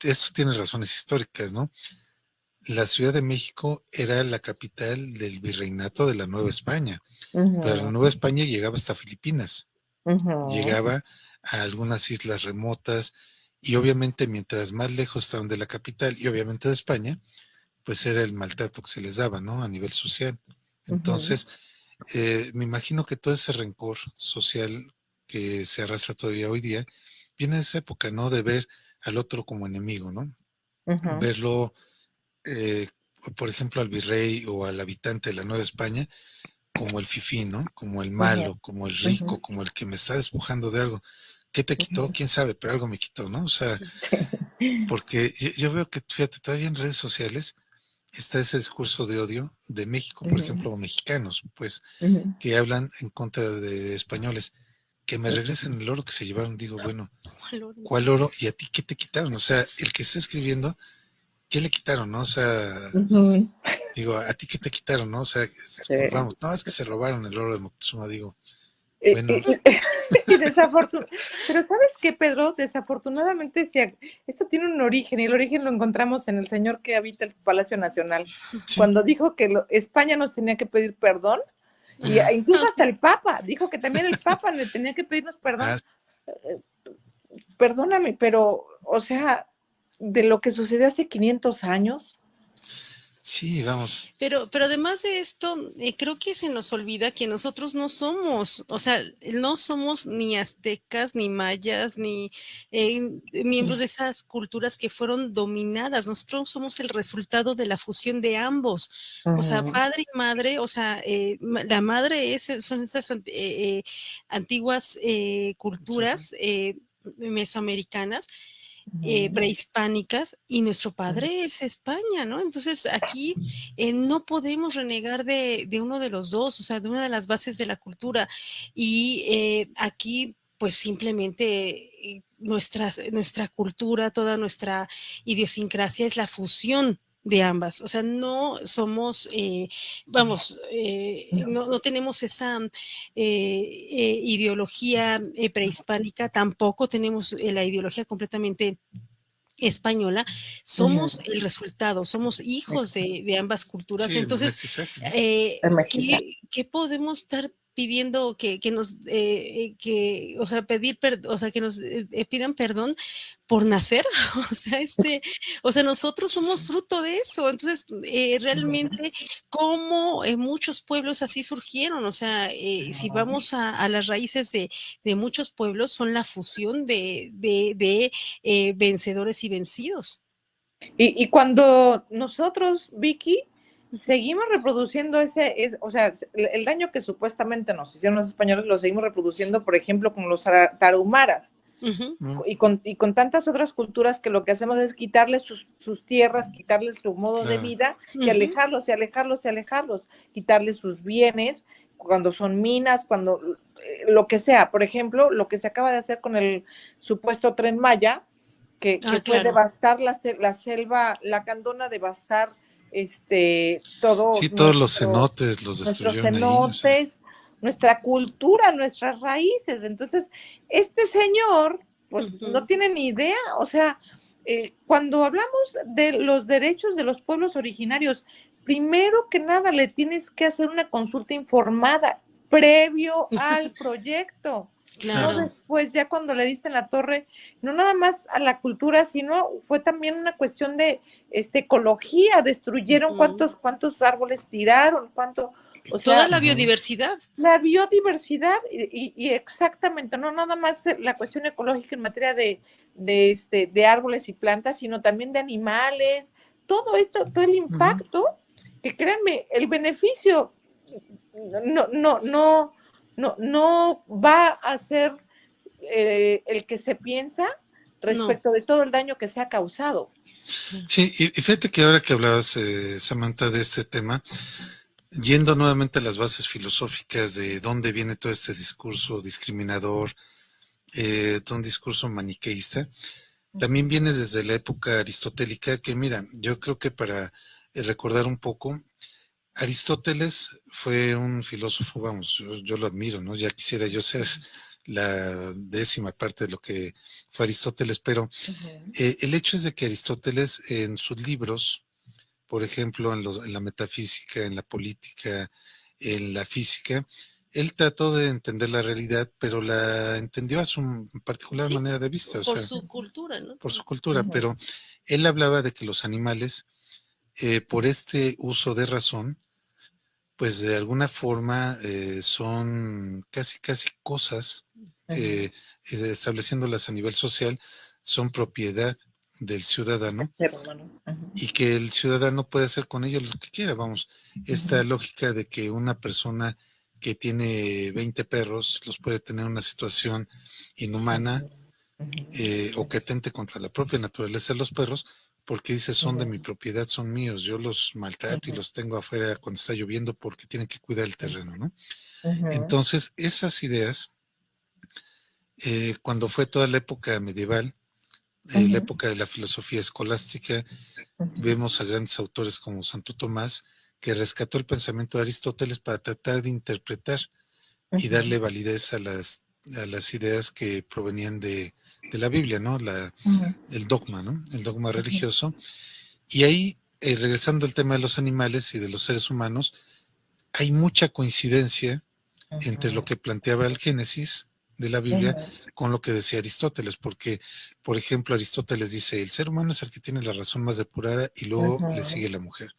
eso tiene razones históricas, ¿no? La Ciudad de México era la capital del virreinato de la Nueva España, pero la ujú, Nueva España llegaba hasta Filipinas, ujú, llegaba a algunas islas remotas y obviamente mientras más lejos estaban de la capital y obviamente de España, pues era el maltrato que se les daba, ¿no? A nivel social. ujú, Entonces, me imagino que todo ese rencor social que se arrastra todavía hoy día viene de esa época, ¿no? De ver al otro como enemigo, ¿no? ujú, Verlo, eh, por ejemplo, al virrey o al habitante de la Nueva España como el fifí, ¿no? Como el ujú, malo, como el ujú, rico, como el que me está despojando de algo. ¿Qué te quitó? ujú. ¿Quién sabe? Pero algo me quitó, ¿no? O sea, porque yo veo que, fíjate, todavía en redes sociales está ese discurso de odio de México, por Ujú, ejemplo, o mexicanos, pues, ujú, que hablan en contra de españoles, que me regresen el oro que se llevaron. Digo, bueno, ¿cuál oro? ¿Y a ti qué te quitaron? O sea, el que está escribiendo, ¿qué le quitaron, no? O sea, ujú. digo, ¿a ti qué te quitaron, no? O sea, pues Sí. vamos, no, es que se robaron el oro de Moctezuma, digo, Y, bueno, y- y pero ¿sabes qué, Pedro? Desafortunadamente, si esto tiene un origen, y el origen lo encontramos en el señor que habita el Palacio Nacional, sí, cuando dijo que España nos tenía que pedir perdón, y ajá, incluso hasta Sí. el Papa dijo que también el Papa le tenía que pedirnos perdón. ah, Perdóname, pero, o sea, de lo que sucedió hace 500 años. sí, vamos, Pero además de esto, creo que se nos olvida que nosotros no somos, o sea, no somos ni aztecas, ni mayas, ni miembros de esas culturas que fueron dominadas. Nosotros somos el resultado de la fusión de ambos. O sea, Ujú, padre y madre, o sea, la madre son esas antiguas culturas mesoamericanas ujú, prehispánicas y nuestro ujú, padre es España, ¿no? Entonces aquí no podemos renegar de uno de los dos, o sea, de una de las bases de la cultura. Y aquí, pues simplemente nuestra cultura, toda nuestra idiosincrasia es la fusión de ambas, o sea, no somos, vamos, no tenemos esa ideología prehispánica, tampoco tenemos la ideología completamente española, ujú. somos el resultado, somos hijos de ambas culturas. sí, el Entonces, mestizaje, ¿no? El mestizaje. ¿qué podemos estar pidiendo que nos, o sea, o sea, que nos pidan perdón por nacer? O sea, o sea, nosotros somos Sí, fruto de eso. Entonces, Ujú, realmente, como muchos pueblos así surgieron, o sea, si ujú. vamos a las raíces de muchos pueblos, son la fusión de vencedores y vencidos. Y cuando nosotros, Vicky, seguimos reproduciendo o sea, el daño que supuestamente nos hicieron los españoles lo seguimos reproduciendo, por ejemplo, con los tarahumaras Ujú, mm, y con tantas otras culturas que lo que hacemos es quitarles sus tierras, quitarles su modo de claro, vida y ujú. alejarlos y alejarlos y alejarlos, quitarles sus bienes cuando son minas, cuando lo que sea. Por ejemplo, lo que se acaba de hacer con el supuesto Tren Maya, que Ah, fue claro. devastar la selva lacandona, devastar todos sí, todos los cenotes los nuestros destruyeron ahí, o sea, cenotes, nuestra cultura, nuestras raíces. Entonces, este señor, pues no Ujú. tiene ni idea, o sea, cuando hablamos de los derechos de los pueblos originarios, primero que nada le tienes que hacer una consulta informada previo al proyecto, no Claro. claro, después ya cuando le diste en la torre, no nada más a la cultura, sino fue también una cuestión de ecología, destruyeron Ujú. cuántos árboles tiraron, o Toda sea, la ujú, biodiversidad. la biodiversidad y exactamente, no nada más la cuestión ecológica en materia de árboles y plantas, sino también de animales, todo esto, todo el ujú, impacto, que créanme, el beneficio no va a ser el que se piensa No. respecto de todo el daño que se ha causado. sí, y fíjate que ahora que hablabas, Samantha, de este tema, yendo nuevamente a las bases filosóficas de dónde viene todo este discurso discriminador, todo un discurso maniqueísta, también viene desde la época aristotélica, que mira, yo creo que para recordar un poco, Aristóteles fue un filósofo, vamos, yo lo admiro, ¿no? Ya quisiera yo ser la 10ª parte de lo que fue Aristóteles, pero el hecho es de que Aristóteles en sus libros, por ejemplo, en la metafísica, en la política, en la física, él trató de entender la realidad, pero la entendió a su particular manera de vista, o por sea, su cultura, ¿no? por su cultura, pero él hablaba de que los animales, por este uso de razón, pues de alguna forma son casi cosas, estableciéndolas a nivel social, son propiedad del ciudadano y que el ciudadano puede hacer con ellos lo que quiera, vamos. Esta lógica de que una persona que tiene 20 perros los puede tener en una situación inhumana o que atente contra la propia naturaleza de los perros, porque dice son de mi propiedad, son míos, yo los maltrato y los tengo afuera cuando está lloviendo porque tienen que cuidar el terreno, ¿no? Entonces, esas ideas, cuando fue toda la época medieval, la época de la filosofía escolástica, vemos a grandes autores como Santo Tomás, que rescató el pensamiento de Aristóteles para tratar de interpretar y darle validez a las ideas que provenían de la Biblia, ¿no? El dogma, ¿no? El dogma religioso. Y ahí, regresando al tema de los animales y de los seres humanos, hay mucha coincidencia entre lo que planteaba el Génesis de la Biblia con lo que decía Aristóteles, porque, por ejemplo, Aristóteles dice, el ser humano es el que tiene la razón más depurada y luego le sigue la mujer.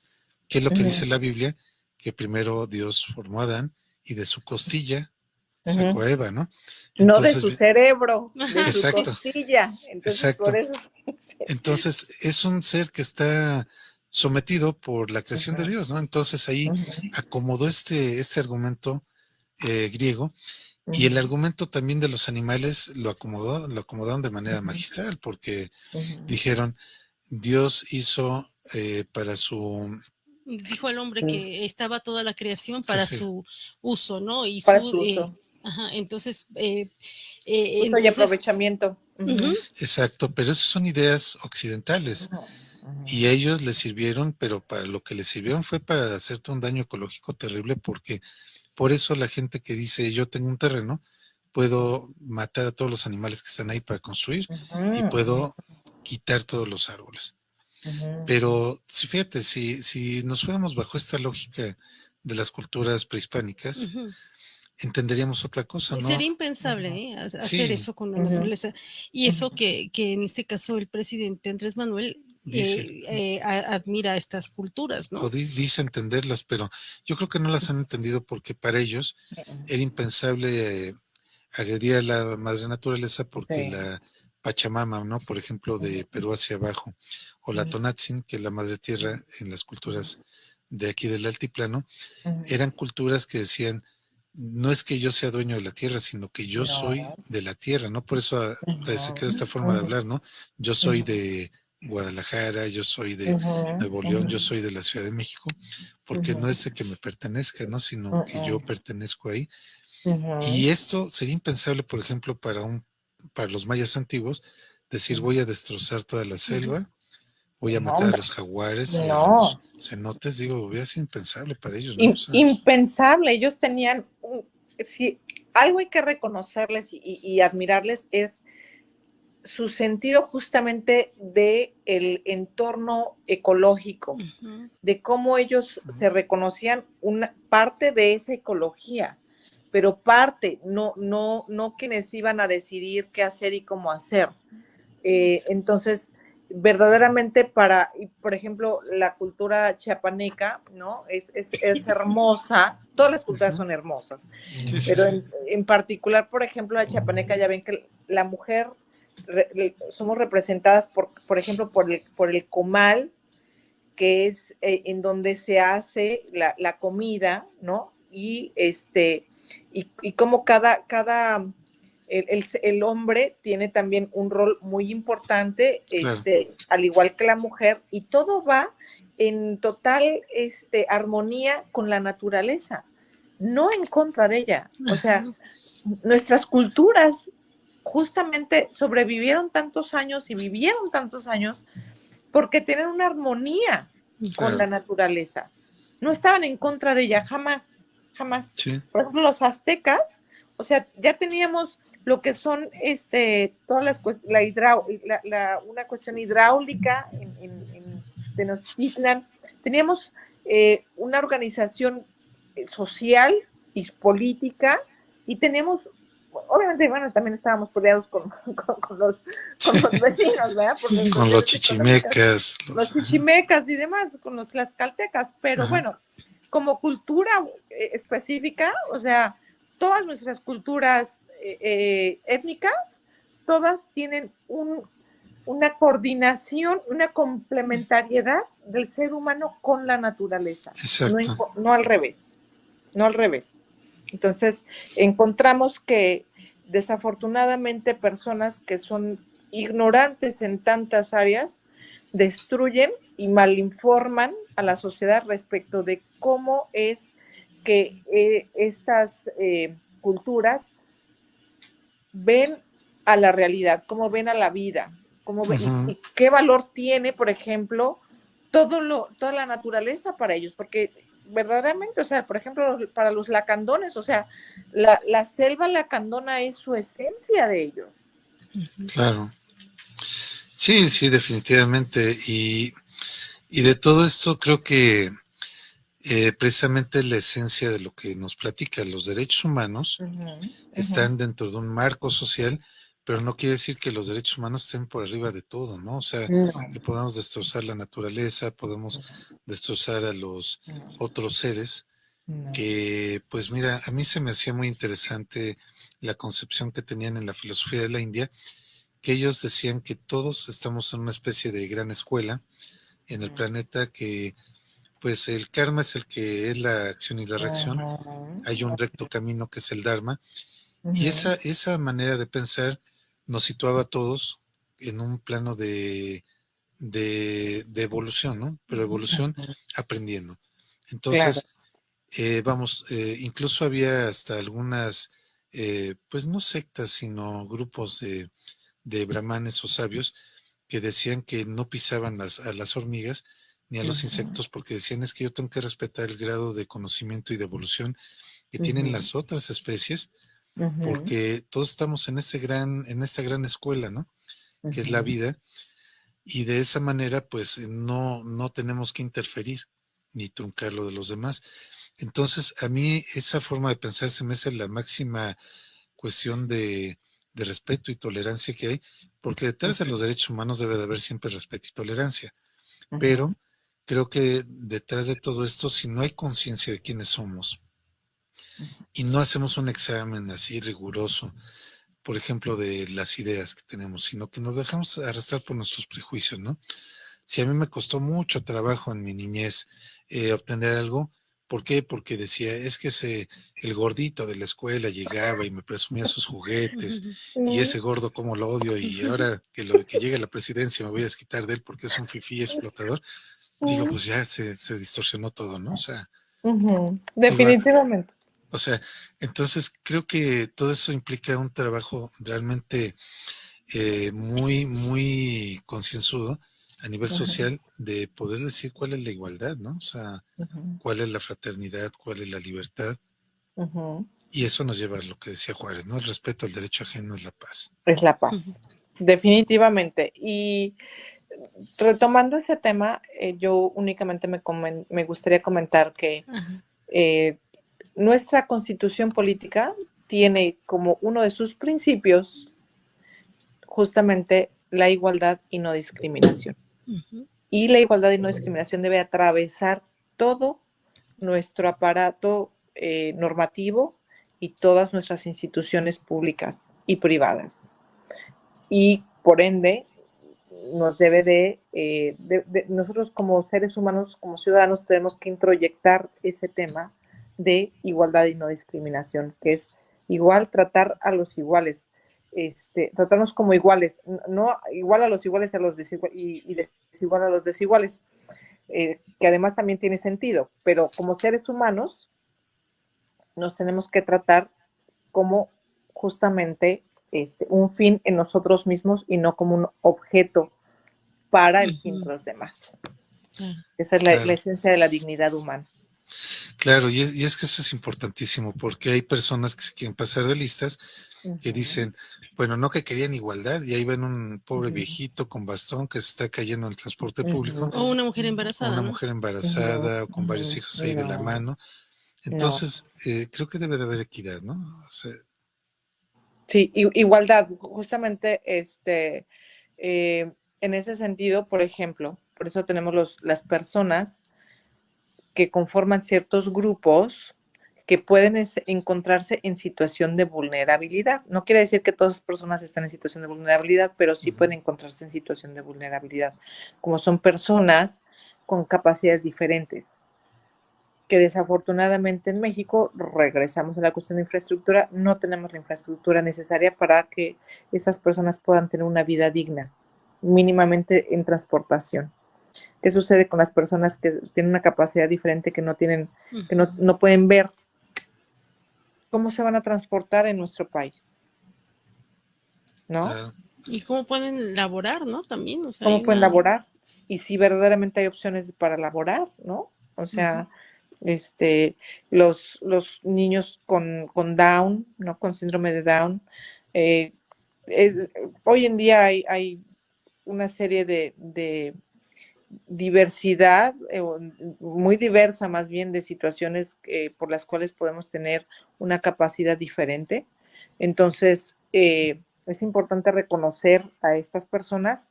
¿Qué es lo que dice la Biblia? Que primero Dios formó a Adán y de su costilla sacó a Eva, ¿no? Entonces, no de su cerebro, de exacto, su costilla. Entonces, exacto. por eso... Entonces, es un ser que está sometido por la creación de Dios, ¿no? Entonces ahí acomodó este argumento griego y el argumento también de los animales lo acomodaron de manera magistral, porque dijeron, Dios hizo para su... Dijo al hombre que estaba toda la creación para su uso, ¿no? Y para su uso. Entonces... uso y aprovechamiento. Exacto, pero esas son ideas occidentales. Y ellos les sirvieron, pero para lo que les sirvieron fue para hacerte un daño ecológico terrible, porque por eso la gente que dice yo tengo un terreno, puedo matar a todos los animales que están ahí para construir y puedo quitar todos los árboles. Pero fíjate, si nos fuéramos bajo esta lógica de las culturas prehispánicas, entenderíamos otra cosa, ¿no? Sería impensable hacer eso con la naturaleza. Y eso que en este caso el presidente Andrés Manuel admira estas culturas, ¿no? O dice entenderlas, pero yo creo que no las han entendido porque para ellos era impensable agredir a la madre naturaleza porque la Pachamama, ¿no? Por ejemplo, de Perú hacia abajo, o la Tonatzin, que es la madre tierra en las culturas de aquí del altiplano, eran culturas que decían, no es que yo sea dueño de la tierra, sino que yo soy de la tierra, ¿no? Por eso se queda esta forma de hablar, ¿no? Yo soy de Guadalajara, yo soy de Nuevo León, yo soy de la Ciudad de México, porque no es de que me pertenezca, ¿no? Sino que yo pertenezco ahí. Y esto sería impensable, por ejemplo, para los mayas antiguos, decir voy a destrozar toda la selva, voy a matar a los jaguares y a los cenotes, digo, es impensable para ellos, ¿no? O sea, impensable, ellos tenían, algo hay que reconocerles y admirarles es su sentido justamente de el entorno ecológico, de cómo ellos se reconocían una parte de esa ecología, pero parte, no quienes iban a decidir qué hacer y cómo hacer. Entonces, verdaderamente por ejemplo, la cultura chiapaneca, ¿no? Es hermosa, todas las culturas son hermosas, pero en particular, por ejemplo, la chiapaneca, ya ven que la mujer somos representadas por ejemplo, por el comal, que es en donde se hace la comida, ¿no? Y como el hombre tiene también un rol muy importante, al igual que la mujer, y todo va en total armonía con la naturaleza, no en contra de ella. O sea, nuestras culturas justamente sobrevivieron tantos años y vivieron tantos años porque tienen una armonía con la naturaleza. no estaban en contra de ella, jamás, jamás. Sí. Por ejemplo, los aztecas, o sea, ya teníamos lo que son todas las una cuestión hidráulica en Tenochtitlan, teníamos una organización social y política, y tenemos, obviamente, bueno, también estábamos peleados con los vecinos, ¿verdad? Con los chichimecas. Los chichimecas y demás, con los tlaxcaltecas, pero bueno, como cultura específica, o sea, todas nuestras culturas étnicas, todas tienen una coordinación, una complementariedad del ser humano con la naturaleza. Exacto. No al revés, no al revés. Entonces, encontramos que desafortunadamente personas que son ignorantes en tantas áreas destruyen y malinforman a la sociedad respecto de cómo es que estas culturas ven a la realidad, cómo ven a la vida, cómo ven, y qué valor tiene, por ejemplo, toda la naturaleza para ellos, porque verdaderamente, o sea, por ejemplo, para los lacandones, o sea, la selva lacandona es su esencia de ellos. Claro. Sí, sí, definitivamente. Y de todo esto creo que precisamente la esencia de lo que nos platica. Los derechos humanos están dentro de un marco social, pero no quiere decir que los derechos humanos estén por arriba de todo, ¿no? O sea, que podamos destrozar la naturaleza, podemos destrozar a los otros seres, que pues mira, a mí se me hacía muy interesante la concepción que tenían en la filosofía de la India, que ellos decían que todos estamos en una especie de gran escuela en el planeta, que pues el karma es el que es la acción y la reacción, hay un recto camino que es el dharma, y esa manera de pensar nos situaba a todos en un plano de evolución, ¿no? Pero evolución aprendiendo. Entonces, incluso había hasta algunas, pues no sectas, sino grupos de brahmanes o sabios que decían que no pisaban a las hormigas ni a los insectos, porque decían es que yo tengo que respetar el grado de conocimiento y de evolución que tienen las otras especies, porque todos estamos en esta gran escuela, ¿no? Que es la vida, y de esa manera pues no tenemos que interferir ni truncar lo de los demás. Entonces a mí esa forma de pensar se me hace la máxima cuestión de respeto y tolerancia que hay, porque detrás de los derechos humanos debe de haber siempre respeto y tolerancia, pero creo que detrás de todo esto, si no hay conciencia de quiénes somos y no hacemos un examen así riguroso, por ejemplo, de las ideas que tenemos, sino que nos dejamos arrastrar por nuestros prejuicios, ¿no? Si a mí me costó mucho trabajo en mi niñez obtener algo, ¿por qué? Porque decía, es que el gordito de la escuela llegaba y me presumía sus juguetes, y ese gordo como lo odio, y ahora que llegue a la presidencia me voy a desquitar de él porque es un fifí explotador. Digo, pues ya se distorsionó todo, ¿no? O sea, definitivamente. O sea, entonces creo que todo eso implica un trabajo realmente muy, muy concienzudo a nivel social, de poder decir cuál es la igualdad, ¿no? O sea, cuál es la fraternidad, cuál es la libertad. Y eso nos lleva a lo que decía Juárez, ¿no? El respeto al derecho ajeno es la paz. Es la paz, definitivamente. Y retomando ese tema, yo únicamente me gustaría comentar que nuestra Constitución política tiene como uno de sus principios justamente la igualdad y no discriminación. Y la igualdad y no discriminación debe atravesar todo nuestro aparato normativo y todas nuestras instituciones públicas y privadas. Y por ende, nos debe de nosotros como seres humanos, como ciudadanos, tenemos que introyectar ese tema de igualdad y no discriminación, que es igual tratar a los iguales, tratarnos como iguales, no igual a los iguales y desigual a los desiguales, que además también tiene sentido, pero como seres humanos nos tenemos que tratar como justamente un fin en nosotros mismos y no como un objeto para el fin de los demás. Esa es la esencia de la dignidad humana. Claro, y es que eso es importantísimo, porque hay personas que se quieren pasar de listas, que dicen, bueno, no, que querían igualdad, y ahí ven un pobre viejito con bastón que se está cayendo en el transporte público, O una mujer o embarazada, una ¿no? mujer embarazada, o con varios hijos ahí de la No, mano. no. Entonces, creo que debe de haber equidad, ¿no? O sea, Sí, igualdad, justamente, en ese sentido, por ejemplo, por eso tenemos las personas que conforman ciertos grupos que pueden encontrarse en situación de vulnerabilidad. No quiere decir que todas las personas estén en situación de vulnerabilidad, pero sí pueden encontrarse en situación de vulnerabilidad, como son personas con capacidades diferentes, que desafortunadamente en México, regresamos a la cuestión de infraestructura, no tenemos la infraestructura necesaria para que esas personas puedan tener una vida digna, mínimamente en transportación. ¿Qué sucede con las personas que tienen una capacidad diferente, que no tienen, que no pueden ver? ¿Cómo se van a transportar en nuestro país? ¿No? claro. Y cómo pueden laborar, ¿no? También, o sea, hay ¿Cómo pueden una... laborar? Y si verdaderamente hay opciones para laborar, ¿no? O sea, los niños con Down, ¿no? Con síndrome de Down. eh, hoy en día hay una serie de diversidad, muy diversa más bien, de situaciones por las cuales podemos tener una capacidad diferente. Entonces, es importante reconocer a estas personas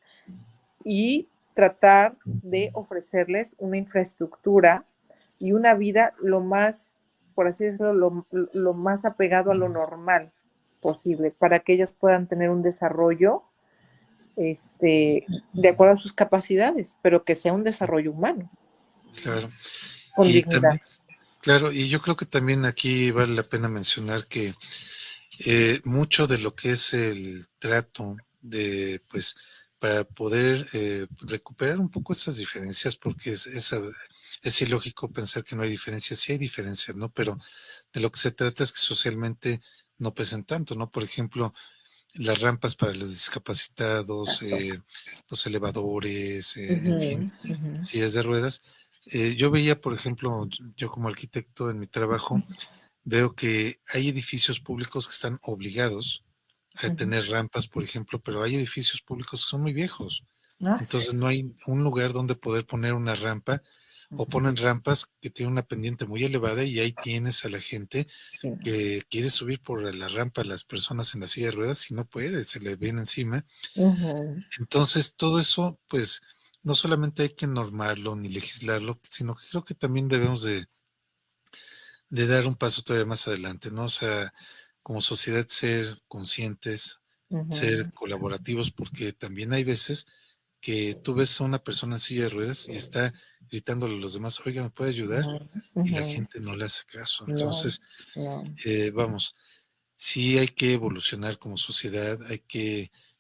y tratar de ofrecerles una infraestructura y una vida lo más, por así decirlo, lo más apegado a lo normal posible, para que ellos puedan tener un desarrollo de acuerdo a sus capacidades, pero que sea un desarrollo humano, Claro. con Y dignidad. también, claro, y yo creo que también aquí vale la pena mencionar que mucho de lo que es el trato de, pues, para poder recuperar un poco estas diferencias, porque es ilógico pensar que no hay diferencias, sí hay diferencias, ¿no? Pero de lo que se trata es que socialmente no pesen tanto, ¿no? Por ejemplo, las rampas para los discapacitados, los elevadores, en fin, sillas de ruedas. Yo veía, por ejemplo, yo como arquitecto en mi trabajo, veo que hay edificios públicos que están obligados a tener rampas, por ejemplo, pero hay edificios públicos que son muy viejos. Ah, Entonces sí. no hay un lugar donde poder poner una rampa, o ponen rampas que tienen una pendiente muy elevada y ahí tienes a la gente Sí. que quiere subir por la rampa a las personas en la silla de ruedas y no puede, se le viene encima. Entonces todo eso, pues, no solamente hay que normarlo ni legislarlo, sino que creo que también debemos de dar un paso todavía más adelante, ¿no? O sea, como sociedad ser conscientes, ser colaborativos, porque también hay veces que tú ves a una persona en silla de ruedas y está gritándole a los demás, oiga, ¿me puede ayudar? Y la gente no le hace caso. No, Entonces, no. vamos, sí hay que evolucionar como sociedad,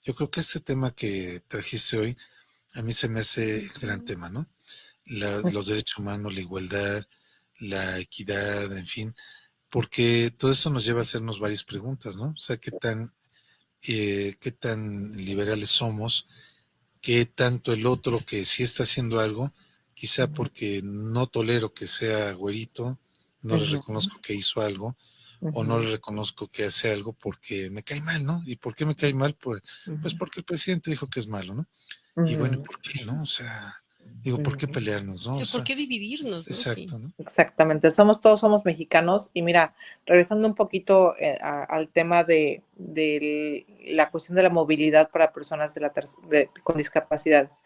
yo creo que este tema que trajiste hoy, a mí se me hace el gran tema, ¿no? Los derechos humanos, la igualdad, la equidad, en fin, porque todo eso nos lleva a hacernos varias preguntas, ¿no? O sea, qué tan liberales somos, qué tanto el otro que sí está haciendo algo, quizá porque no tolero que sea güerito, no le reconozco que hizo algo, o no le reconozco que hace algo porque me cae mal, ¿no? ¿Y por qué me cae mal? Pues porque el presidente dijo que es malo, ¿no? Y bueno, ¿y por qué, no? O sea, digo, ¿por qué pelearnos, no? Sí, O ¿por sea, qué dividirnos, no? Sí. exacto, ¿no? Exactamente, todos somos mexicanos. Y mira, regresando un poquito al tema de la cuestión de la movilidad para personas con discapacidades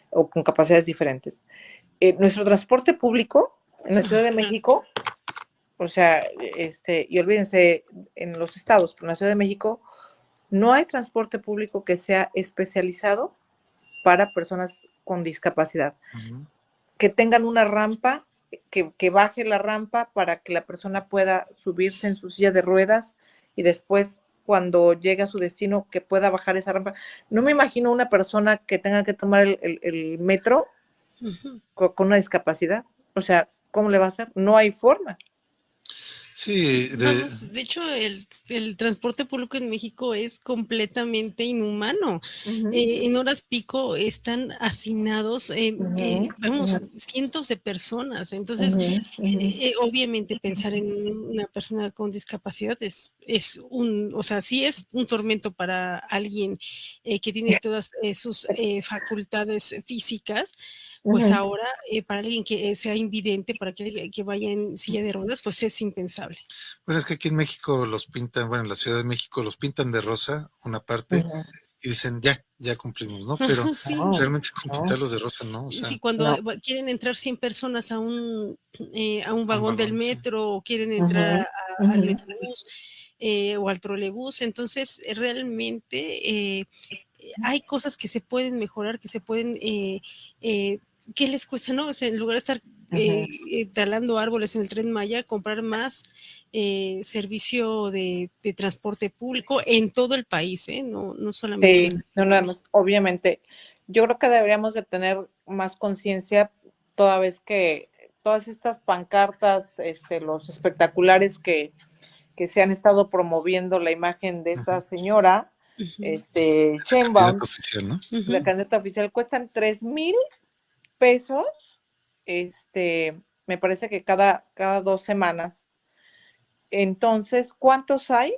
o con capacidades diferentes. Nuestro transporte público en la Ciudad de México, o sea, y olvídense en los estados, pero en la Ciudad de México no hay transporte público que sea especializado para personas con discapacidad. Ujú. Que tengan una rampa, que baje la rampa para que la persona pueda subirse en su silla de ruedas y después, cuando llegue a su destino, que pueda bajar esa rampa. No me imagino una persona que tenga que tomar el metro con una discapacidad. O sea, ¿cómo le va a hacer? No hay forma. Sí, Vamos, de hecho, el transporte público en México es completamente inhumano. En horas pico están hacinados, vamos, cientos de personas. Entonces, obviamente pensar en una persona con discapacidad es o sea, sí es un tormento para alguien que tiene todas sus facultades físicas. Pues ahora, para alguien que sea invidente, para que vaya en silla de ruedas, pues es impensable. bueno, es que aquí en México los pintan, bueno, en la Ciudad de México los pintan de rosa una parte y dicen, ya cumplimos, ¿no? Pero Sí. realmente con pintarlos de rosa, ¿no? O sea, Sí, cuando quieren entrar 100 personas a un vagón del sí. metro o quieren entrar al metrobús o al trolebús, entonces realmente hay cosas que se pueden mejorar, que se pueden, ¿qué les cuesta, no? O sea, en lugar de estar talando árboles en el Tren Maya, comprar más servicio de transporte público en todo el país, no solamente en Sí, la Ciudad no de nada México. más. Obviamente, yo creo que deberíamos de tener más conciencia toda vez que todas estas pancartas, los espectaculares que se han estado promoviendo la imagen de esta señora, Candidato Sheinbaum, oficial, ¿no? la candidata oficial, cuestan 3,000 pesos, me parece que cada 2 semanas. Entonces, ¿cuántos hay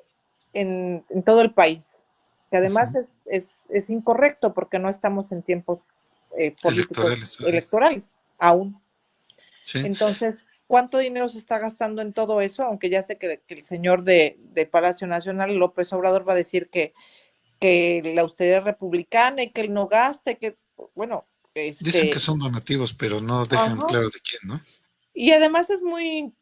en todo el país? Que además es incorrecto porque no estamos en tiempos políticos Electorales. electorales aún. Sí. Entonces, ¿cuánto dinero se está gastando en todo eso? Aunque ya sé que el señor de Palacio Nacional, López Obrador, va a decir que la austeridad republicana y que él no gasta, y que, bueno, Dicen que son donativos, pero no dejan ajá. claro de quién, ¿no? Y además es muy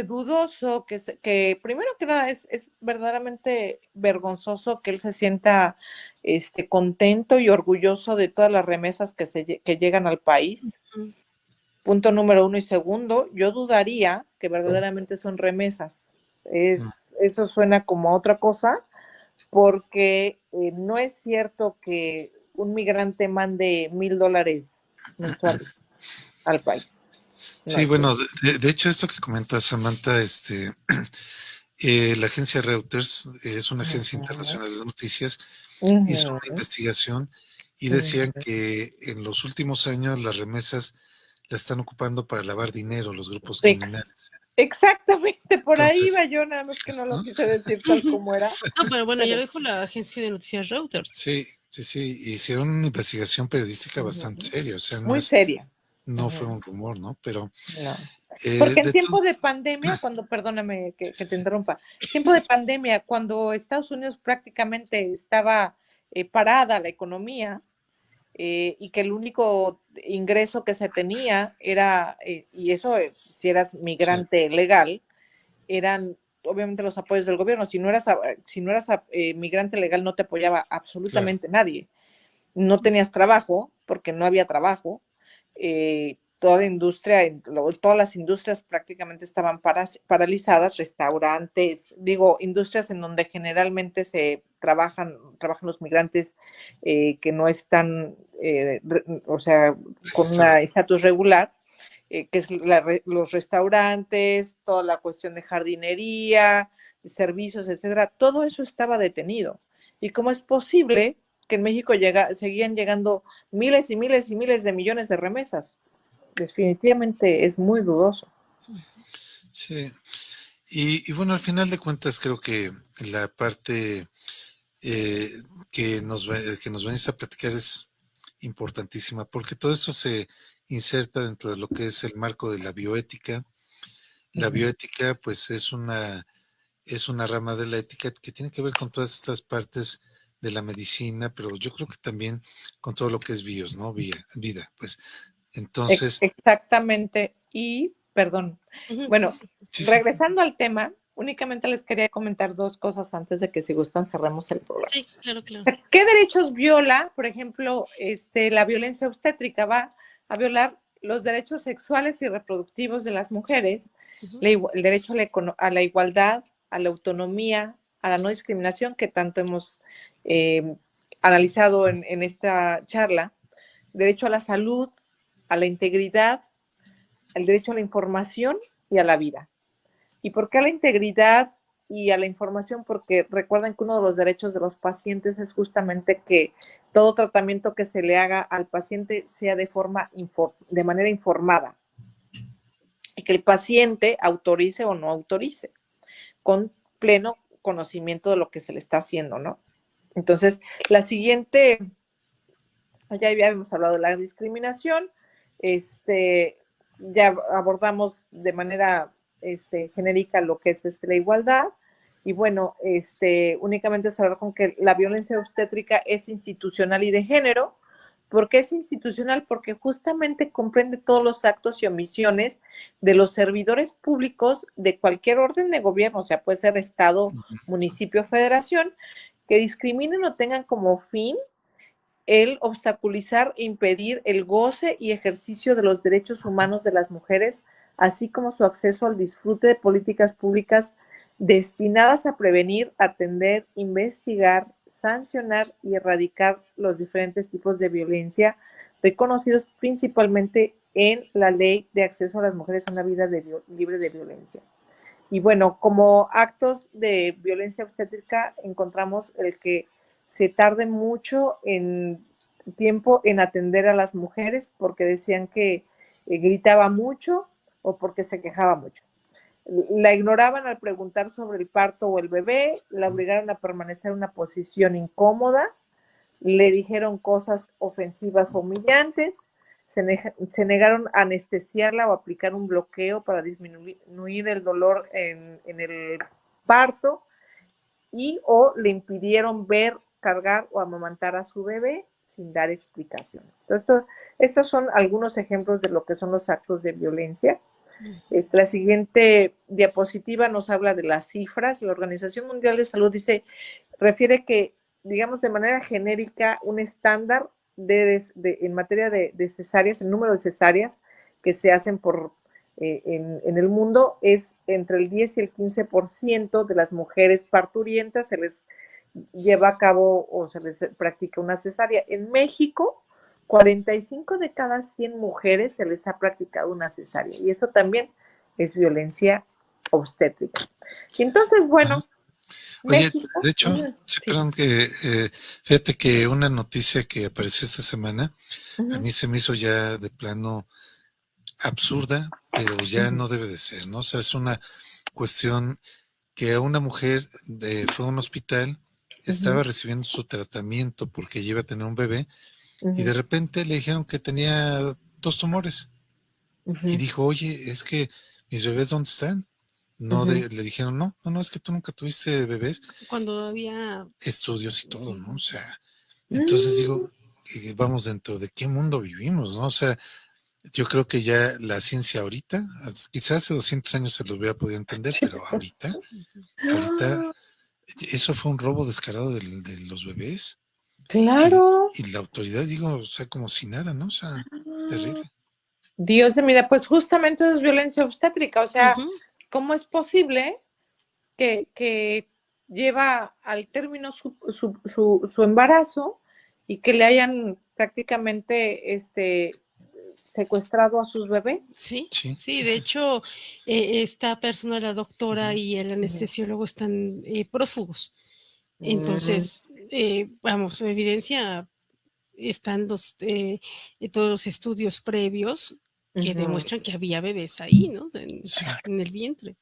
dudoso que primero que nada es verdaderamente vergonzoso que él se sienta contento y orgulloso de todas las remesas que llegan al país. Punto número uno. Y segundo, yo dudaría que verdaderamente son remesas. Eso suena como otra cosa, porque no es cierto que un migrante mande $1,000 mensuales al país. No Sí, es bueno, cierto. de hecho, esto que comentas, Samantha, la agencia Reuters es una agencia internacional de noticias, hizo una investigación y decían que en los últimos años las remesas la están ocupando para lavar dinero los grupos criminales. Exactamente, por ahí Entonces, iba yo, nada más que no lo ¿no? quise decir tal como era. No, pero bueno, ya lo Pero, dijo la agencia de noticias Reuters. Sí, hicieron una investigación periodística bastante seria, o sea, muy seria. no fue un rumor, ¿no? Pero No. Porque en de todo, tiempo de pandemia, perdóname que sí, te sí, interrumpa, tiempo de pandemia, cuando Estados Unidos prácticamente estaba parada la economía, y que el único ingreso que se tenía era, y eso si eras sí, migrante legal, eran obviamente los apoyos del gobierno. Si no eras migrante legal, no te apoyaba claro. absolutamente nadie. No tenías trabajo porque no había trabajo. Toda la industria, todas las industrias prácticamente estaban paralizadas, restaurantes, industrias en donde generalmente se trabajan los migrantes que no están, o sea, con un Registrado. estatus regular, que es los restaurantes, toda la cuestión de jardinería, de servicios, etcétera, todo eso estaba detenido. ¿Y cómo es posible que en México seguían llegando miles y miles y miles de millones de remesas? Definitivamente es muy dudoso. Sí. Y bueno, al final de cuentas creo que la parte eh, que nos venís a platicar es importantísima, porque todo esto se inserta dentro de lo que es el marco de la bioética. La bioética, pues, es una rama de la ética que tiene que ver con todas estas partes de la medicina, pero yo creo que también con todo lo que es bios, ¿no? Vida, pues. Entonces, Exactamente. Y, perdón, Sí, bueno, sí. sí, regresando al tema, únicamente les quería comentar dos cosas antes de que, si gustan, cerremos el programa. Sí, claro. ¿Qué derechos viola? Por ejemplo, la violencia obstétrica va a violar los derechos sexuales y reproductivos de las mujeres, el derecho a la igualdad, a la autonomía, a la no discriminación, que tanto hemos analizado en esta charla, derecho a la salud, a la integridad, el derecho a la información y a la vida. ¿Y por qué a la integridad y a la información? Porque recuerden que uno de los derechos de los pacientes es justamente que todo tratamiento que se le haga al paciente sea de manera informada y que el paciente autorice o no autorice con pleno conocimiento de lo que se le está haciendo, ¿no? Entonces, la siguiente, ya habíamos hablado de la discriminación, ya abordamos de manera genérica lo que es la igualdad, y bueno, únicamente cerrar con que la violencia obstétrica es institucional y de género. ¿Por qué es institucional? Porque justamente comprende todos los actos y omisiones de los servidores públicos de cualquier orden de gobierno, o sea, puede ser Estado, municipio, federación, que discriminen o tengan como fin el obstaculizar e impedir el goce y ejercicio de los derechos humanos de las mujeres, así como su acceso al disfrute de políticas públicas destinadas a prevenir, atender, investigar, sancionar y erradicar los diferentes tipos de violencia reconocidos principalmente en la Ley de Acceso a las Mujeres a una Vida Libre de Violencia. Y bueno, como actos de violencia obstétrica encontramos el que se tarde mucho en tiempo en atender a las mujeres porque decían que gritaba mucho o porque se quejaba mucho. La ignoraban al preguntar sobre el parto o el bebé, la obligaron a permanecer en una posición incómoda, le dijeron cosas ofensivas o humillantes, se negaron a anestesiarla o aplicar un bloqueo para disminuir el dolor en el parto o le impidieron ver, cargar o amamantar a su bebé sin dar explicaciones. Entonces, estos son algunos ejemplos de lo que son los actos de violencia. La siguiente diapositiva nos habla de las cifras. La Organización Mundial de Salud refiere que, digamos de manera genérica, un estándar en materia de cesáreas, el número de cesáreas que se hacen en el mundo es entre el 10 y el 15% de las mujeres parturientas se les lleva a cabo o se les practica una cesárea. En México, 45 de cada 100 mujeres se les ha practicado una cesárea y eso también es violencia obstétrica. Y entonces, bueno, oye, México, de hecho, sí, perdón, fíjate que una noticia que apareció esta semana, a mí se me hizo ya de plano absurda, pero ya no debe de ser, ¿no? O sea, es una cuestión que a una mujer fue a un hospital, estaba recibiendo su tratamiento porque iba a tener un bebé, y de repente le dijeron que tenía 2 tumores. Y dijo, oye, es que mis bebés, ¿dónde están? No, le dijeron, no, es que tú nunca tuviste bebés. Cuando había estudios y todo, ¿no? O sea, entonces digo, vamos, dentro de qué mundo vivimos, ¿no? O sea, yo creo que ya la ciencia ahorita, quizás hace 200 años se lo hubiera podido entender, pero ahorita, eso fue un robo descarado de los bebés. Claro. Y la autoridad, digo, o sea, como si nada, ¿no? O sea, terrible. Dios de mi vida, pues justamente es violencia obstétrica, o sea, ¿cómo es posible que lleva al término su embarazo y que le hayan prácticamente secuestrado a sus bebés? Sí, de hecho, esta persona, la doctora y el anestesiólogo están prófugos. Entonces, vamos, evidencia están todos los estudios previos que demuestran que había bebés ahí, ¿no? En el vientre.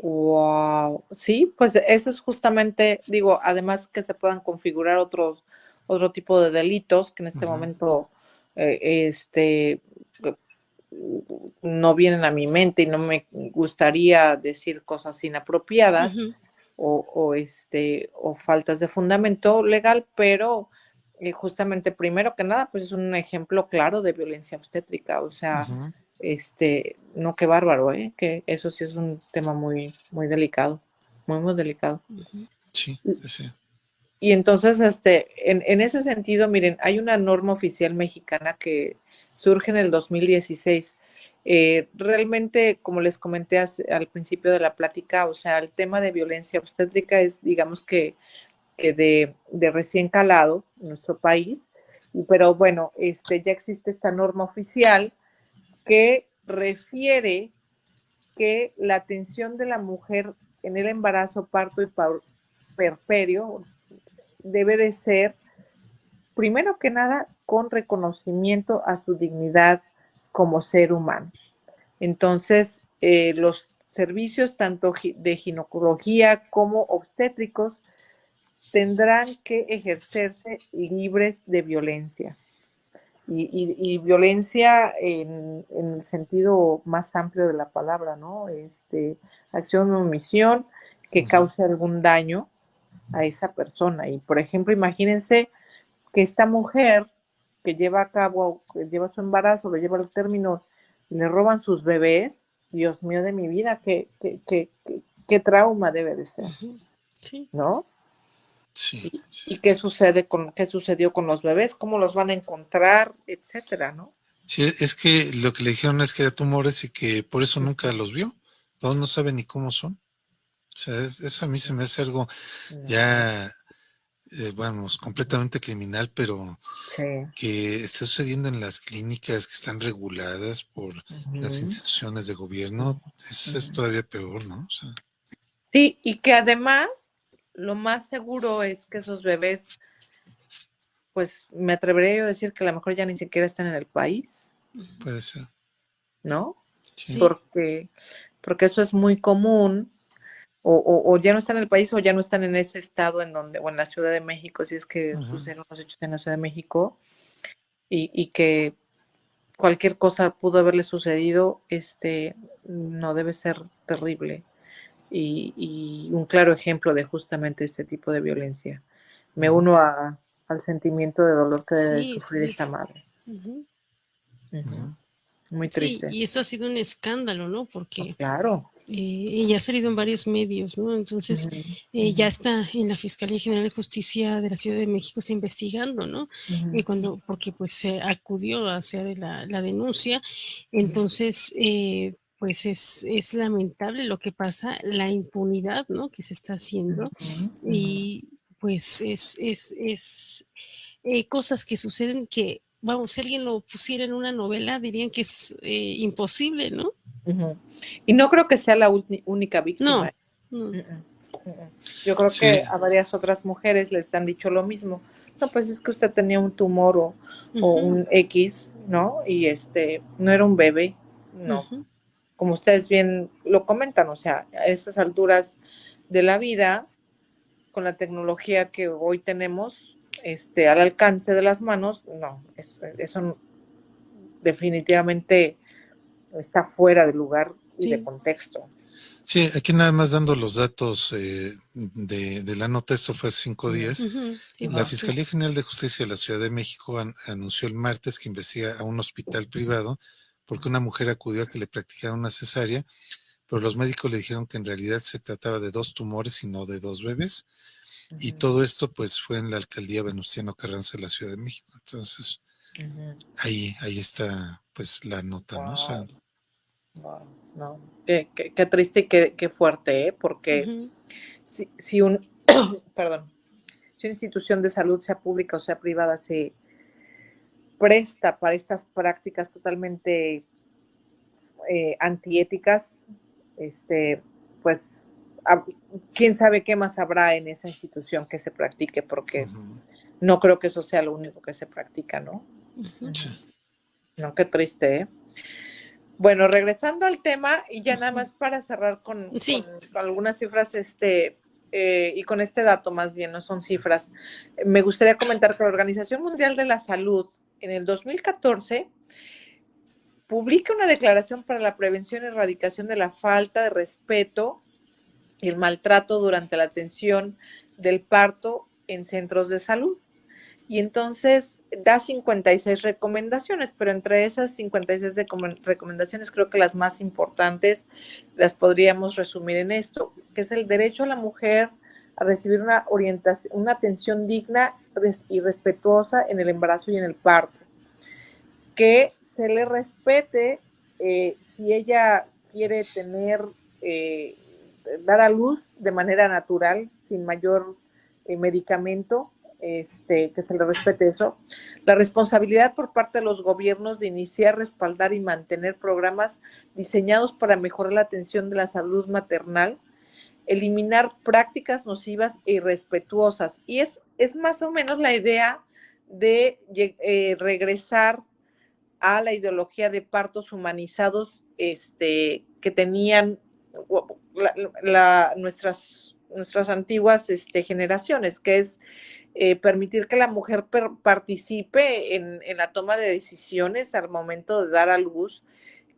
Wow, sí, pues eso es justamente, digo, además que se puedan configurar otro tipo de delitos que en este momento no vienen a mi mente y no me gustaría decir cosas inapropiadas o faltas de fundamento legal, pero justamente primero que nada, pues es un ejemplo claro de violencia obstétrica, o sea, no, qué bárbaro, que eso sí es un tema muy, muy delicado, muy, muy delicado. Sí. Y entonces, en ese sentido, miren, hay una norma oficial mexicana que surge en el 2016. Realmente, como les comenté al principio de la plática, o sea, el tema de violencia obstétrica es, digamos que de recién calado en nuestro país, pero bueno, ya existe esta norma oficial que refiere que la atención de la mujer en el embarazo, parto y puerperio debe de ser, primero que nada, con reconocimiento a su dignidad como ser humano. Entonces, los servicios tanto de ginecología como obstétricos tendrán que ejercerse libres de violencia. Y violencia en el sentido más amplio de la palabra, ¿no? Acción o omisión que cause algún daño a esa persona. Y, por ejemplo, imagínense que esta mujer que lleva a cabo, que lleva su embarazo, lo lleva al término, le roban sus bebés. Dios mío de mi vida, qué trauma debe de ser, Sí. ¿no? Sí. ¿Y qué sucedió con los bebés? ¿Cómo los van a encontrar? Etcétera, ¿no? Sí, es que lo que le dijeron es que era tumores y que por eso nunca los vio. No sabe ni cómo son. O sea, eso a mí se me hace algo ya, vamos, completamente criminal, pero Sí. que está sucediendo en las clínicas que están reguladas por las instituciones de gobierno, eso es todavía peor, ¿no? O sea, sí, y que además lo más seguro es que esos bebés, pues me atrevería yo a decir que a lo mejor ya ni siquiera están en el país, puede ser. ¿no? Sí. Porque eso es muy común, o ya no están en el país o ya no están en ese estado en donde, o en la Ciudad de México, si es que suceden los hechos en la Ciudad de México, y que cualquier cosa pudo haberle sucedido, no debe ser terrible. Y un claro ejemplo de justamente este tipo de violencia. Me uno al sentimiento de dolor que debe sufrir esta madre. Muy triste. Sí, y eso ha sido un escándalo, ¿no? Porque claro. Ya ha salido en varios medios, ¿no? Entonces, ya está en la Fiscalía General de Justicia de la Ciudad de México, está investigando, ¿no? Porque pues se acudió a hacer la denuncia. Entonces, pues es lamentable lo que pasa, la impunidad, ¿no? Que se está haciendo. Y pues es cosas que suceden que, vamos, si alguien lo pusiera en una novela, dirían que es imposible, ¿no? Y no creo que sea la única víctima. No. Yo creo que a varias otras mujeres les han dicho lo mismo. No, pues es que usted tenía un tumor o un X, ¿no? Y no era un bebé, no. Como ustedes bien lo comentan, o sea, a estas alturas de la vida, con la tecnología que hoy tenemos al alcance de las manos, no, eso definitivamente está fuera de lugar y de contexto. Sí, aquí nada más dando los datos de la nota, esto fue hace 5 días. La Fiscalía General de Justicia de la Ciudad de México anunció el martes que investiga a un hospital privado porque una mujer acudió a que le practicaran una cesárea, pero los médicos le dijeron que en realidad se trataba de 2 tumores y no de 2 bebés. Y todo esto pues fue en la alcaldía Venustiano Carranza de la Ciudad de México. Entonces, ahí está pues la nota, ¿no? O sea, no. Qué triste y qué fuerte, porque si perdón, si una institución de salud, sea pública o sea privada, se presta para estas prácticas totalmente antiéticas, pues quién sabe qué más habrá en esa institución que se practique, porque no creo que eso sea lo único que se practica, ¿no? Sí. No, qué triste, Bueno, regresando al tema, y ya nada más para cerrar con algunas cifras, y con este dato más bien, no son cifras, me gustaría comentar que la Organización Mundial de la Salud en el 2014 publica una declaración para la prevención y erradicación de la falta de respeto y el maltrato durante la atención del parto en centros de salud. Y entonces da 56 recomendaciones, pero entre esas 56 recomendaciones creo que las más importantes las podríamos resumir en esto, que es el derecho a la mujer a recibir una orientación, una atención digna y respetuosa en el embarazo y en el parto, que se le respete si ella quiere dar a luz de manera natural, sin mayor medicamento, que se le respete eso. La responsabilidad por parte de los gobiernos de iniciar, respaldar y mantener programas diseñados para mejorar la atención de la salud maternal, eliminar prácticas nocivas e irrespetuosas. Y es más o menos la idea de regresar a la ideología de partos humanizados que tenían nuestras antiguas generaciones, que es permitir que la mujer participe en la toma de decisiones al momento de dar a luz,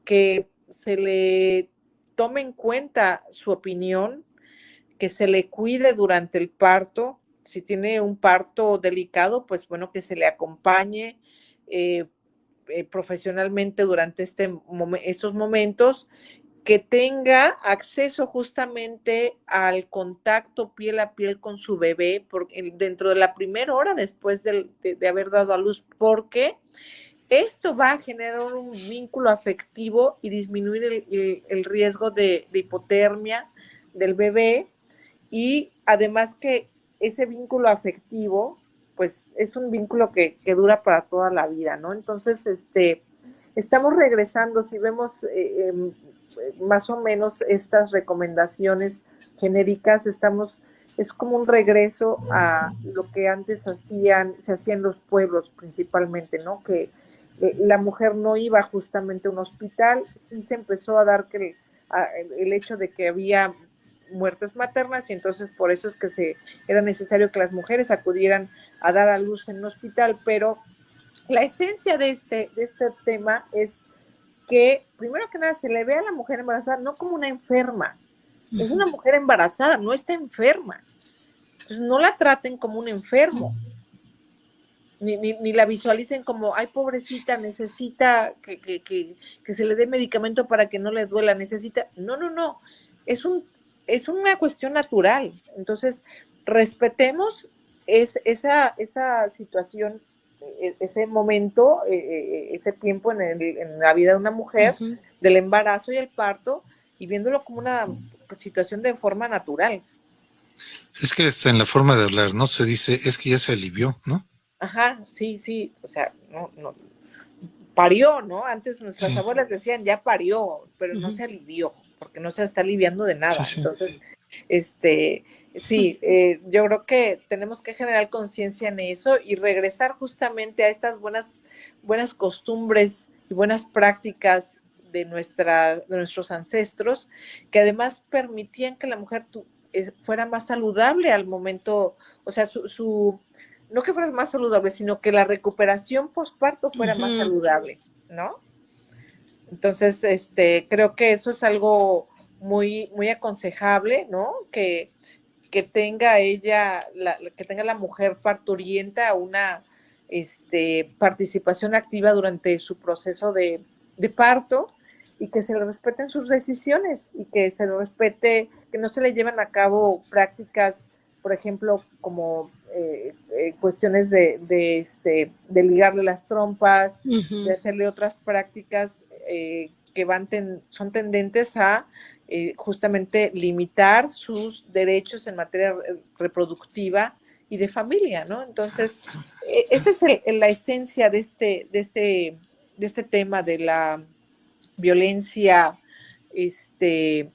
que se le tome en cuenta su opinión, que se le cuide durante el parto. Si tiene un parto delicado, pues bueno, que se le acompañe profesionalmente durante estos momentos, que tenga acceso justamente al contacto piel a piel con su bebé dentro de la primera hora después de haber dado a luz, porque esto va a generar un vínculo afectivo y disminuir el riesgo de hipotermia del bebé, y además que ese vínculo afectivo pues es un vínculo que dura para toda la vida, ¿no? Entonces, estamos regresando, si vemos más o menos estas recomendaciones genéricas, es como un regreso a lo que antes se hacía en los pueblos principalmente, ¿no? Que la mujer no iba justamente a un hospital. Sí se empezó a dar el hecho de que había muertes maternas, y entonces por eso es que era necesario que las mujeres acudieran a dar a luz en un hospital. Pero la esencia de este tema es que, primero que nada, se le ve a la mujer embarazada no como una enferma. Es una mujer embarazada, no está enferma. Entonces no la traten como un enfermo, ni la visualicen como, ay, pobrecita, necesita que se le dé medicamento para que no le duela, necesita. No, es una cuestión natural. Entonces, respetemos esa situación, ese momento, ese tiempo en la vida de una mujer, del embarazo y el parto, y viéndolo como una situación de forma natural. Es que en la forma de hablar, ¿no? Se dice, es que ya se alivió, ¿no? Ajá, sí, o sea, no parió, ¿no? Antes nuestras abuelas decían, ya parió, pero no se alivió, porque no se está aliviando de nada. Sí. Entonces, yo creo que tenemos que generar conciencia en eso y regresar justamente a estas buenas costumbres y buenas prácticas de nuestros ancestros, que además permitían que la mujer fuera más saludable al momento, o sea, no que fuera más saludable, sino que la recuperación postparto fuera más saludable, ¿no? Entonces, creo que eso es algo muy, muy aconsejable, ¿no? Que tenga que tenga la mujer parturienta una participación activa durante su proceso de parto, y que se le respeten sus decisiones, y que se le respete, que no se le lleven a cabo prácticas, por ejemplo, como cuestiones de ligarle las trompas, de hacerle otras prácticas que son tendentes a justamente limitar sus derechos en materia reproductiva y de familia, ¿no? Entonces, esa es la esencia de este tema de la violencia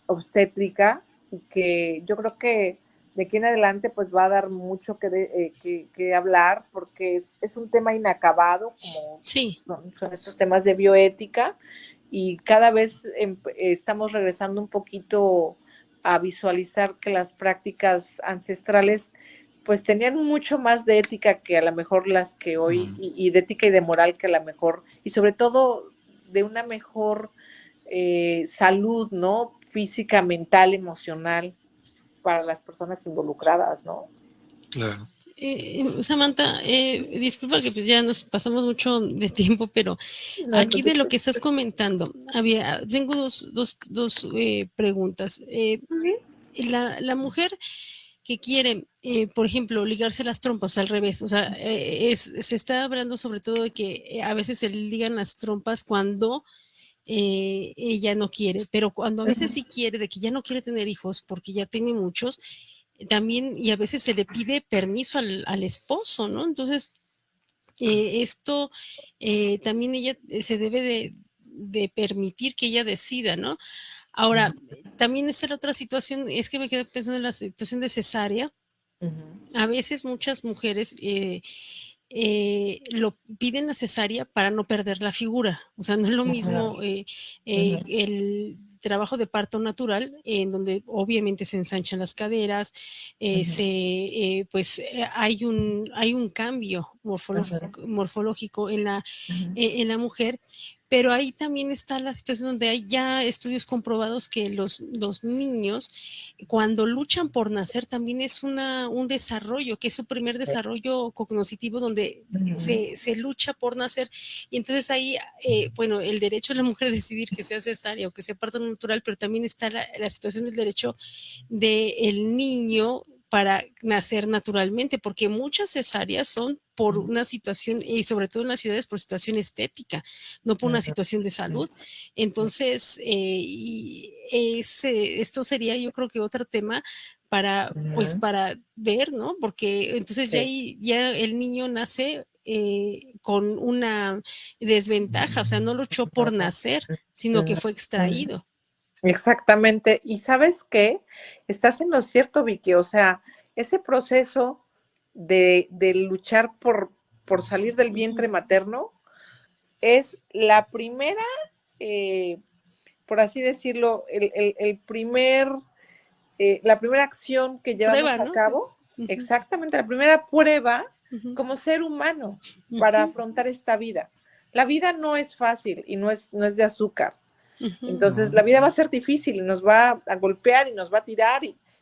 obstétrica, y que yo creo que de aquí en adelante pues va a dar mucho que hablar, porque es un tema inacabado, como son estos temas de bioética, y cada vez estamos regresando un poquito a visualizar que las prácticas ancestrales pues tenían mucho más de ética que a lo mejor las que hoy, y de ética y de moral que a lo mejor, y sobre todo de una mejor salud, ¿no? Física, mental, emocional, para las personas involucradas, ¿no? Claro. Samantha, disculpa que pues ya nos pasamos mucho de tiempo, pero aquí de lo que estás comentando, tengo dos preguntas. La mujer que quiere, por ejemplo, ligarse las trompas al revés, o sea, se está hablando sobre todo de que a veces se ligan las trompas cuando ella no quiere, pero cuando a veces sí quiere, de que ya no quiere tener hijos porque ya tiene muchos, también, y a veces se le pide permiso al esposo, ¿no? Entonces, esto también ella se debe de permitir que ella decida, ¿no? Ahora, también está la otra situación, es que me quedé pensando en la situación de cesárea. A veces muchas mujeres lo piden la cesárea para no perder la figura. O sea, no es lo mismo el trabajo de parto natural, en donde obviamente se ensanchan las caderas, hay un cambio morfológico en la mujer, pero ahí también está la situación donde hay ya estudios comprobados que los niños, cuando luchan por nacer, también es un desarrollo, que es su primer desarrollo cognitivo, donde se lucha por nacer, y entonces ahí, bueno, el derecho de la mujer a decidir que sea cesárea o que sea parto natural, pero también está la situación del derecho del niño para nacer naturalmente, porque muchas cesáreas son por una situación, y sobre todo en las ciudades, por situación estética, no por una situación de salud. Entonces, esto sería, yo creo que otro tema para, pues, para ver, ¿no? Porque entonces ya el niño nace con una desventaja, o sea, no luchó por nacer, sino que fue extraído. Exactamente. ¿Y sabes qué? Estás en lo cierto, Vicky. O sea, ese proceso de luchar por salir del vientre materno es la primera, por así decirlo, la primera acción que llevamos Prueba, a ¿no? cabo. Sí. Exactamente, la primera prueba como ser humano para afrontar esta vida. La vida no es fácil y no es de azúcar. Entonces la vida va a ser difícil y nos va a golpear y nos va a tirar,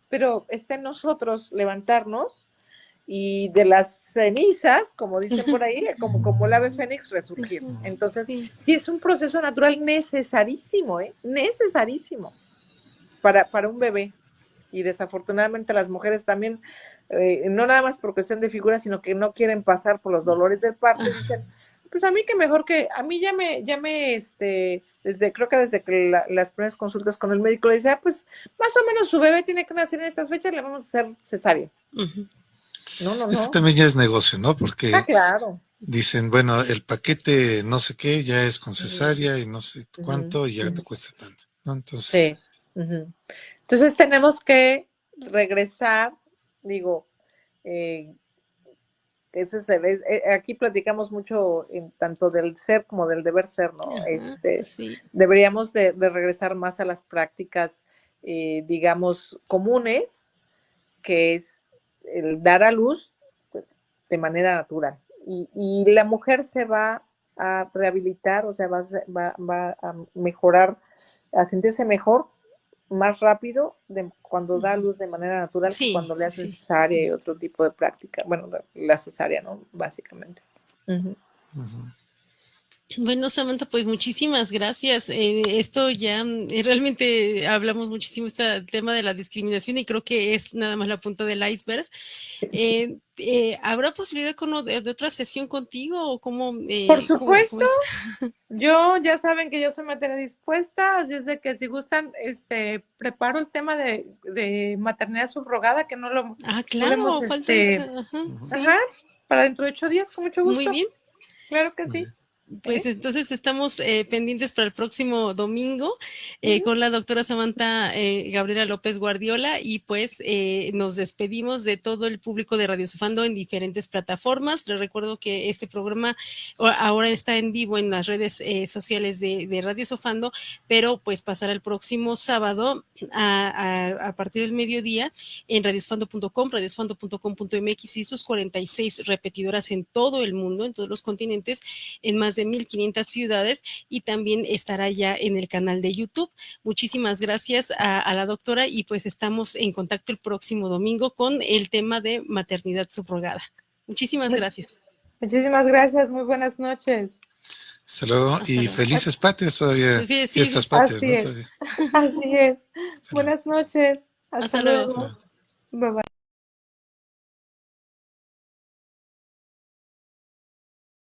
pero está en nosotros levantarnos y de las cenizas, como dicen por ahí, como el ave fénix, resurgir. Entonces, sí es un proceso natural necesarísimo, necesarísimo para un bebé. Y desafortunadamente las mujeres también, no nada más por cuestión de figura, sino que no quieren pasar por los dolores del parto, y dicen, pues a mí que mejor que, a mí creo que desde que las primeras consultas con el médico le dice, pues más o menos su bebé tiene que nacer en estas fechas, le vamos a hacer cesárea. No. Eso también ya es negocio, ¿no? Porque claro. Dicen, bueno, el paquete no sé qué ya es con cesárea y no sé cuánto y ya te cuesta tanto, ¿no? Entonces, sí. Entonces tenemos que regresar, digo, aquí platicamos mucho tanto del ser como del deber ser, ¿no? Deberíamos de regresar más a las prácticas, digamos, comunes, que es el dar a luz de manera natural. Y la mujer se va a rehabilitar, o sea, va a mejorar, a sentirse mejor más rápido cuando da luz de manera natural que cuando le hace cesárea y otro tipo de práctica. Bueno, la cesárea, ¿no? Básicamente. Bueno, Samantha, pues muchísimas gracias. Esto ya realmente hablamos muchísimo este tema de la discriminación y creo que es nada más la punta del iceberg. ¿Habrá posibilidad de otra sesión contigo o cómo? Por supuesto. Yo, ya saben que yo soy materia dispuesta, así es de que si gustan, preparo el tema de maternidad subrogada, que no lo... claro, falta para dentro de 8 días, con mucho gusto. Muy bien. Claro que sí. Pues entonces estamos pendientes para el próximo domingo con la doctora Samantha Gabriela López Guardiola, y pues nos despedimos de todo el público de Radio Sofando en diferentes plataformas. Les recuerdo que este programa ahora está en vivo en las redes sociales de Radio Sofando, pero pues pasará el próximo sábado a partir del mediodía en radiosofando.com, radiosofando.com.mx y sus 46 repetidoras en todo el mundo, en todos los continentes, en más de 1,500 ciudades, y también estará ya en el canal de YouTube. Muchísimas gracias a la doctora, y pues estamos en contacto el próximo domingo con el tema de maternidad subrogada. Muchísimas gracias. Muchísimas gracias, muy buenas noches. Hasta luego y felices patrias todavía, fiestas patrias, así ¿no? Es. Así es. Buenas noches. Hasta luego. Bye bye.